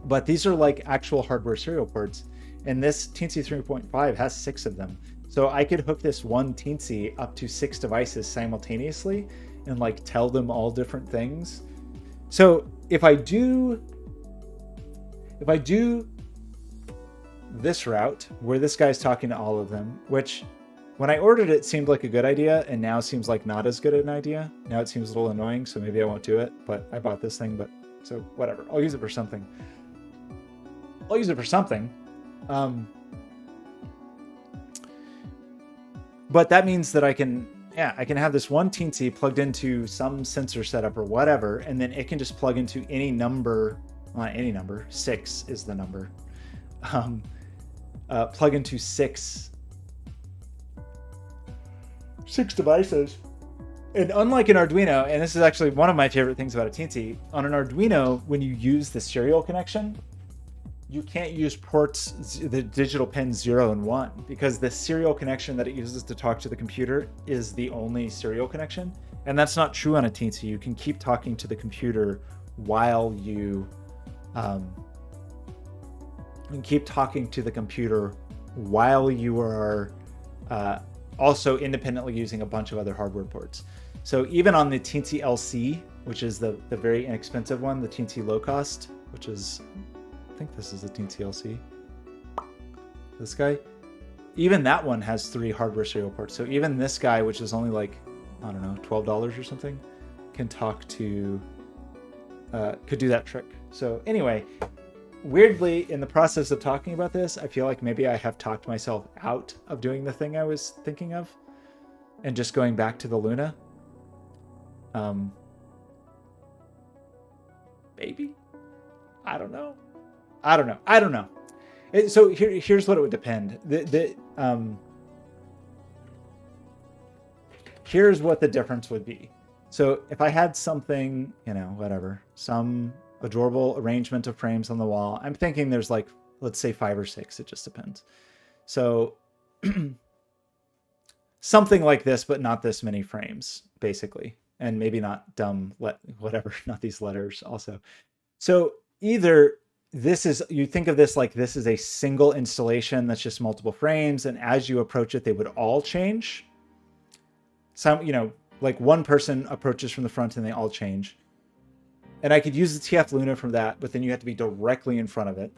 But these are actual hardware serial ports, and this Teensy 3.5 has 6 of them. So I could hook this one Teensy up to 6 devices simultaneously and tell them all different things. So if I do this route where this guy's talking to all of them, which when I ordered it seemed like a good idea, and now seems like not as good an idea. Now it seems a little annoying, so maybe I won't do it, but I bought this thing, so whatever. I'll use it for something. But that means that I can have this one Teensy plugged into some sensor setup or whatever, and then it can just plug into any number, not any number, 6 is the number. Plug into six devices. And unlike an Arduino, and this is actually one of my favorite things about a Teensy, on an Arduino, when you use the serial connection, you can't use ports, the digital pins 0 and 1, because the serial connection that it uses to talk to the computer is the only serial connection. And that's not true on a Teensy. You can keep talking to the computer while you are also independently using a bunch of other hardware ports. So even on the Teensy LC, which is the very inexpensive one, the Teensy low cost, which is, I think this is the Teensy LC. This guy, even that one has 3 hardware serial ports. So even this guy, which is only I don't know, $12 or something, can talk to, could do that trick. So anyway, weirdly, in the process of talking about this, I feel like maybe I have talked myself out of doing the thing I was thinking of and just going back to the Luna. Maybe? I don't know. I don't know. I don't know. So here's what it would depend. Here's what the difference would be. So if I had something, you know, whatever, some adorable arrangement of frames on the wall, I'm thinking there's like, let's say 5 or 6. It just depends. So something like this, but not this many frames, basically. And maybe not dumb, whatever, not these letters also. So either this is, you think of this like this is a single installation that's just multiple frames, and as you approach it, they would all change. Some, you know, like one person approaches from the front and they all change. And I could use the TF Luna from that, but then you have to be directly in front of it.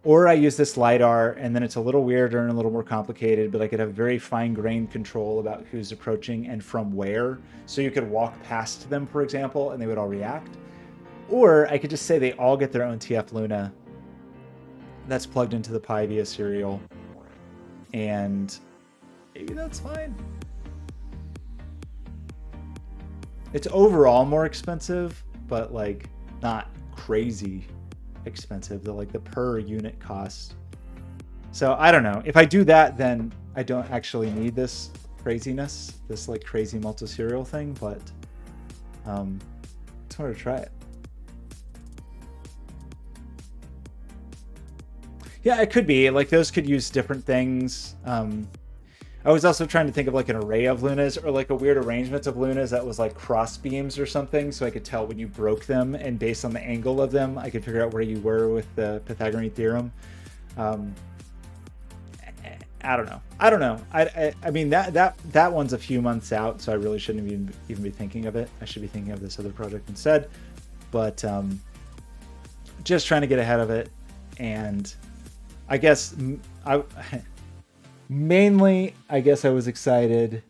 Or I use this LiDAR, and then it's a little weirder and a little more complicated, but I could have very fine-grained control about who's approaching and from where. So you could walk past them, for example, and they would all react. Or I could just say they all get their own TF Luna that's plugged into the Pi via serial. And maybe that's fine. It's overall more expensive, but like not crazy expensive. The per unit cost. So I don't know. If I do that, then I don't actually need this craziness, this like crazy multi-serial thing, but just wanted to try it. Yeah, it could be. Like those could use different things. I was also trying to think of like an array of lunas or like a weird arrangement of lunas that was like cross beams or something, so I could tell when you broke them, and based on the angle of them, I could figure out where you were with the Pythagorean theorem. I don't know. I mean that one's a few months out, so I really shouldn't even be thinking of it. I should be thinking of this other project instead. But just trying to get ahead of it, and I guess mainly, I guess I was excited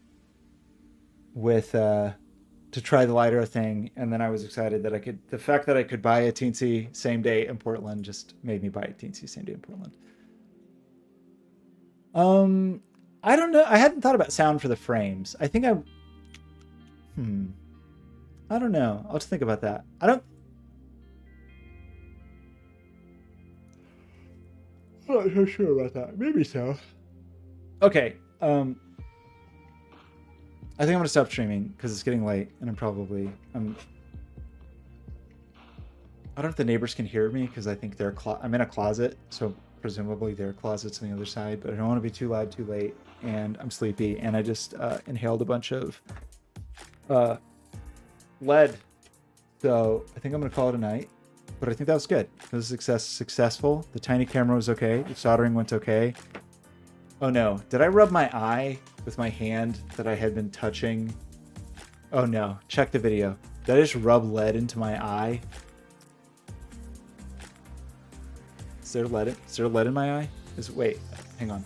with to try the LiDAR thing, and then I was excited that the fact that I could buy a Teensy same day in Portland just made me buy a Teensy same day in Portland. I don't know. I hadn't thought about sound for the frames. I think I don't know. I'll just think about that. I'm not so sure about that. Maybe so. Okay. I think I'm gonna stop streaming because it's getting late, and I don't know if the neighbors can hear me because I think I'm in a closet, so presumably their closet's on the other side. But I don't want to be too loud too late, and I'm sleepy, and I just inhaled a bunch of lead, so I think I'm gonna call it a night. But I think that was good. It was successful. The tiny camera was okay. The soldering went okay. Oh no, did I rub my eye with my hand that I had been touching? Oh no, check the video. Did I just rub lead into my eye? Is there lead in my eye? Wait, hang on.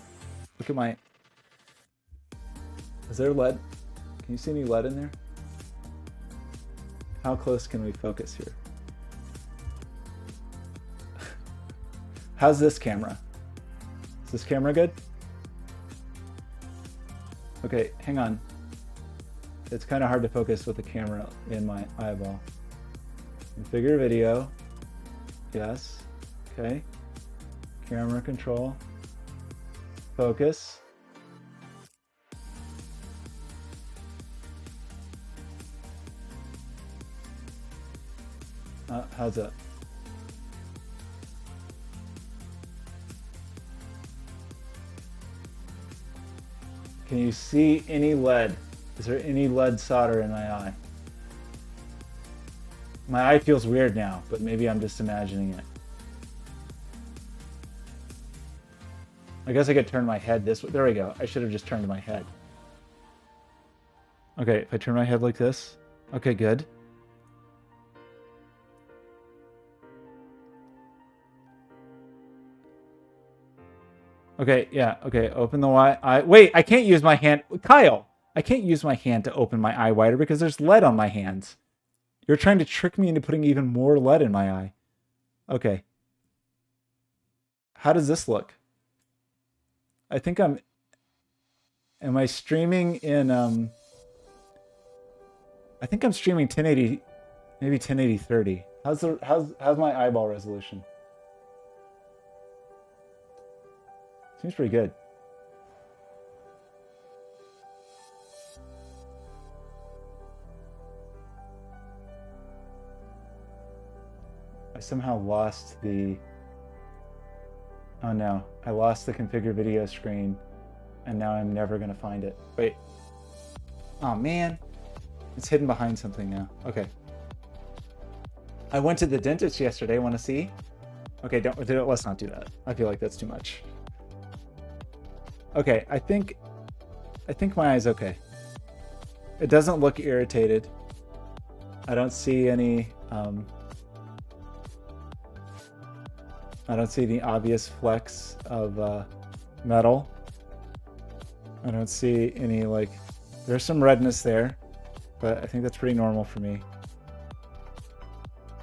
Look at my... Is there lead? Can you see any lead in there? How close can we focus here? How's this camera? Is this camera good? Okay, hang on. It's kind of hard to focus with the camera in my eyeball. Configure video. Yes. Okay. Camera control. Focus. How's that? Can you see any lead? Is there any lead solder in my eye? My eye feels weird now, but maybe I'm just imagining it. I guess I could turn my head this way. There we go. I should have just turned my head. Okay, if I turn my head like this. Okay, good. Okay, yeah, okay, open the eye. Wait, I can't use my hand. Kyle, I can't use my hand to open my eye wider because there's lead on my hands. You're trying to trick me into putting even more lead in my eye. Okay. How does this look? I think am I streaming in, I think I'm streaming 1080, maybe 1080 30. How's my eyeball resolution? Seems pretty good. I somehow lost the... Oh no, I lost the configure video screen and now I'm never gonna find it. Wait. Oh man, it's hidden behind something now. Okay. I went to the dentist yesterday, wanna see? Okay, let's not do that. I feel like that's too much. Okay, I think my eye's okay. It doesn't look irritated. I don't see any I don't see any obvious flecks of metal. I don't see any, like, there's some redness there, but I think that's pretty normal for me.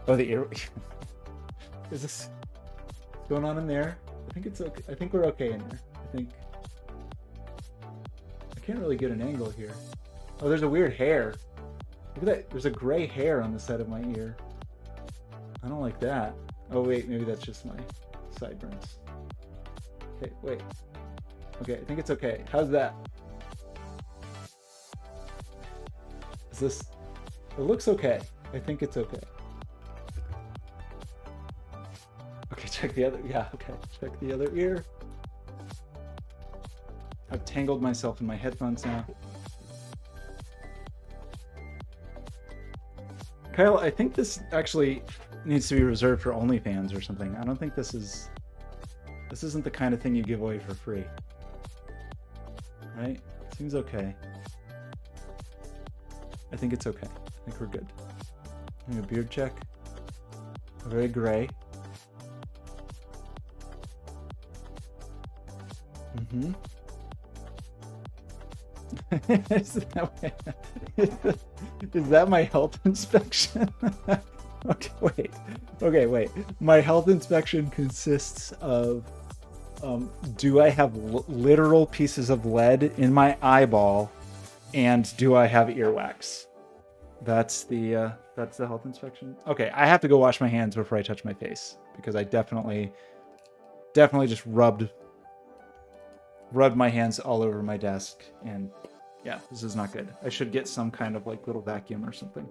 Oh, the ear. Is this what's going on in there? I think it's okay. I think we're okay in there. I think I can't really get an angle here. Oh, there's a weird hair. Look at that. There's a gray hair on the side of my ear. I don't like that. Oh wait, maybe that's just my sideburns. Okay, wait. Okay, I think it's okay. How's that? Is this... It looks okay. I think it's okay. Okay, check the other... Yeah, okay. Check the other ear. I've tangled myself in my headphones now. Kyle, I think this actually needs to be reserved for OnlyFans or something. I don't think this isn't the kind of thing you give away for free. Right? Seems okay. I think it's okay. I think we're good. A beard check. Very gray. Mm-hmm. Is that my health inspection? Okay, wait. My health inspection consists of do I have literal pieces of lead in my eyeball, and do I have earwax? That's the health inspection. Okay, I have to go wash my hands before I touch my face because I definitely just rubbed my hands all over my desk, and yeah, this is not good. I should get some kind of like little vacuum or something.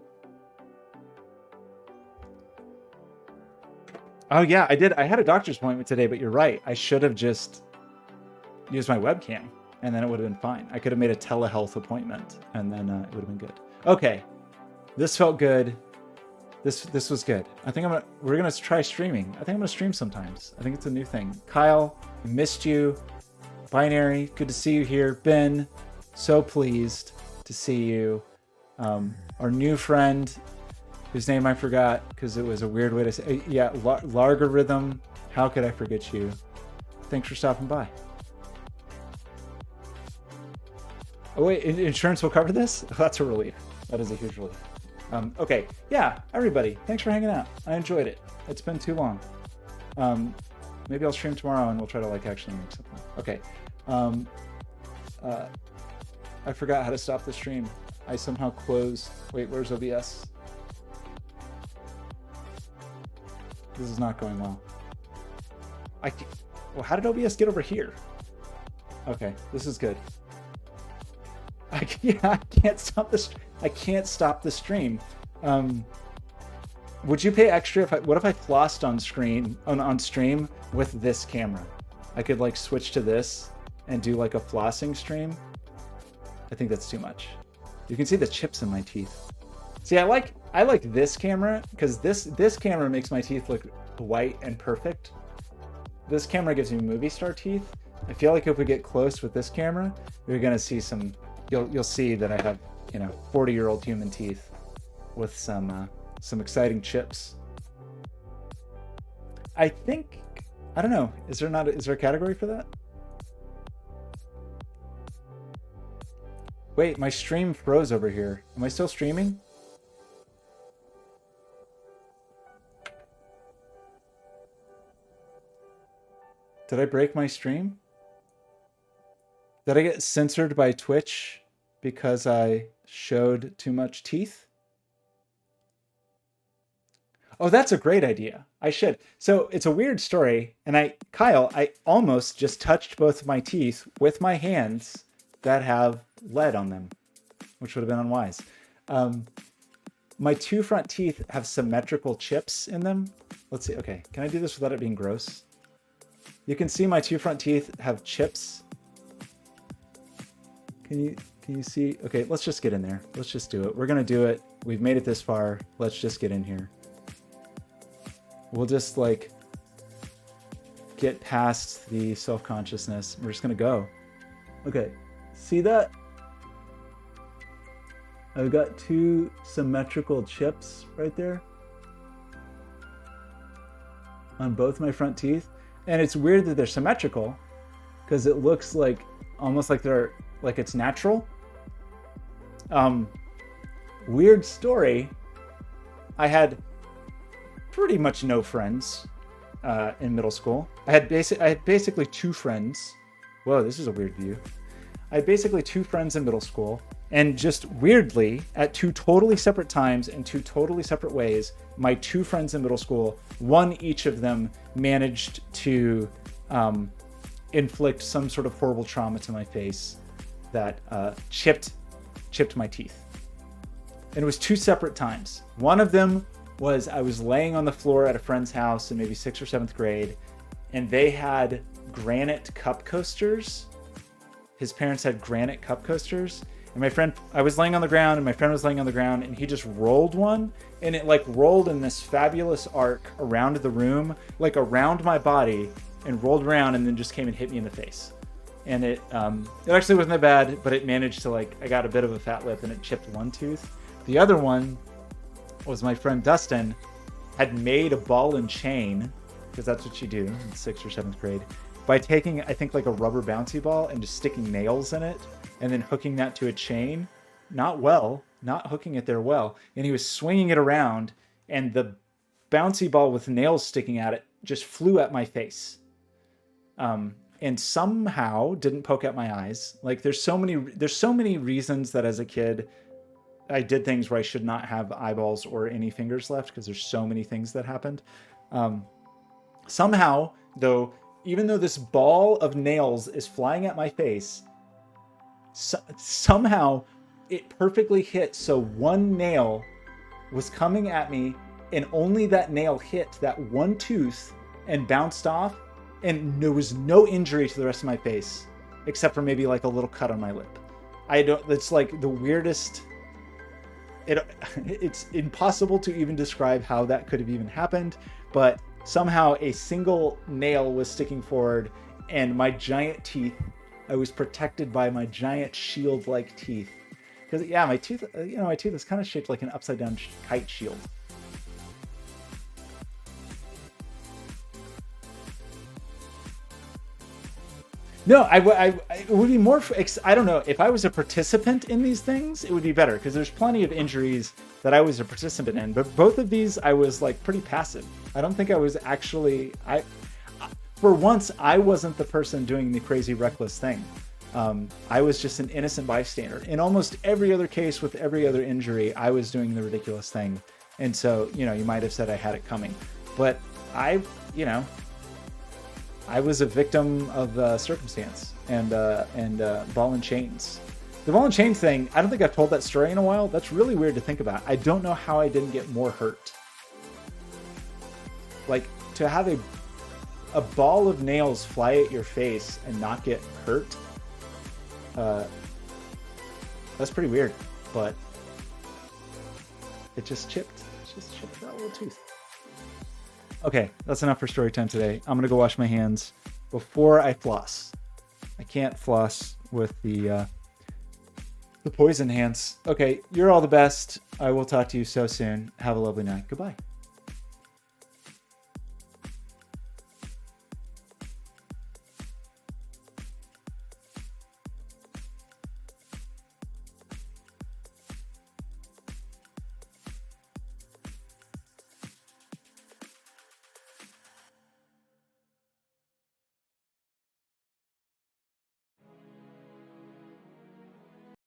Oh yeah, I did. I had a doctor's appointment today, but you're right. I should have just used my webcam, and then it would have been fine. I could have made a telehealth appointment, and then it would have been good. Okay, this felt good. This was good. I think we're gonna try streaming. I think I'm gonna stream sometimes. I think it's a new thing. Kyle, I missed you. Binary, good to see you here. Ben, so pleased to see you. Our new friend, whose name I forgot because it was a weird way to say. Yeah, Largorithm. How could I forget you? Thanks for stopping by. Oh wait, insurance will cover this? That's a relief. That is a huge relief. Okay, yeah, everybody, thanks for hanging out. I enjoyed it. It's been too long. Maybe I'll stream tomorrow and we'll try to like actually make something. Okay. I forgot how to stop the stream. I somehow closed. Wait, where's OBS? This is not going well. Well, how did OBS get over here? Okay, this is good. I can't stop this. I can't stop the stream. Would you pay extra what if I flossed on stream with this camera? I could like switch to this and do like a flossing stream. I think that's too much. You can see the chips in my teeth. See, I like this camera because this camera makes my teeth look white and perfect. This camera gives me movie star teeth. I feel like if we get close with this camera, you're gonna see some. You'll see that I have 40-year-old human teeth with some exciting chips. I think, I don't know. Is there a category for that? Wait, my stream froze over here. Am I still streaming? Did I break my stream? Did I get censored by Twitch because I showed too much teeth? Oh, that's a great idea. I should. So it's a weird story. And Kyle, I almost just touched both of my teeth with my hands that have lead on them, which would have been unwise. Um, my two front teeth have symmetrical chips in them. Let's see. Okay. Can I do this without it being gross? You can see my two front teeth have chips. Can you see? Okay, let's just get in there. Let's just do it. We're going to do it. We've made it this far. Let's just get in here. We'll just like get past the self-consciousness. We're just going to go. Okay. See that? I've got two symmetrical chips right there on both my front teeth. And it's weird that they're symmetrical because it looks like almost like they're like it's natural. Weird story. I had pretty much no friends in middle school. I had basically two friends. Whoa, this is a weird view. I had basically two friends in middle school, and just weirdly, at two totally separate times in two totally separate ways, my two friends in middle school, one each of them managed to inflict some sort of horrible trauma to my face that chipped my teeth. And it was two separate times. One of them was I was laying on the floor at a friend's house in maybe 6th or 7th grade, and they had granite cup coasters. His parents had granite cup coasters. And I was laying on the ground, and my friend was laying on the ground, and he just rolled one, and it like rolled in this fabulous arc around the room, like around my body, and rolled around, and then just came and hit me in the face. And it actually wasn't that bad, but it managed to I got a bit of a fat lip, and it chipped one tooth. The other one was my friend Dustin had made a ball and chain, because that's what you do in 6th or 7th grade, by taking, I think, like a rubber bouncy ball and just sticking nails in it and then hooking that to a chain. Not hooking it there well. And he was swinging it around, and the bouncy ball with nails sticking at it just flew at my face. And somehow didn't poke at my eyes. Like there's so many reasons that as a kid I did things where I should not have eyeballs or any fingers left, because there's so many things that happened. Somehow, though, even though this ball of nails is flying at my face, somehow it perfectly hit. So one nail was coming at me, and only that nail hit that one tooth and bounced off, and there was no injury to the rest of my face, except for maybe like a little cut on my lip. It's like the weirdest. It's impossible to even describe how that could have even happened, but somehow a single nail was sticking forward, and my giant teeth, I was protected by my giant shield-like teeth. Because yeah, my tooth is kind of shaped like an upside-down kite shield. No, it would be more. I don't know. If I was a participant in these things, it would be better, because there's plenty of injuries that I was a participant in. But both of these, I was like pretty passive. I don't think I was actually. For once, I wasn't the person doing the crazy reckless thing. I was just an innocent bystander. In almost every other case with every other injury, I was doing the ridiculous thing. And so, you might have said I had it coming, but I was a victim of circumstance and ball and chains. The ball and chain thing, I don't think I've told that story in a while. That's really weird to think about. I don't know how I didn't get more hurt. Like, to have a ball of nails fly at your face and not get hurt, that's pretty weird, but it just chipped. It just chipped that little tooth. Okay, that's enough for story time today. I'm gonna go wash my hands before I floss. I can't floss with the poison hands. Okay, you're all the best. I will talk to you so soon. Have a lovely night. Goodbye.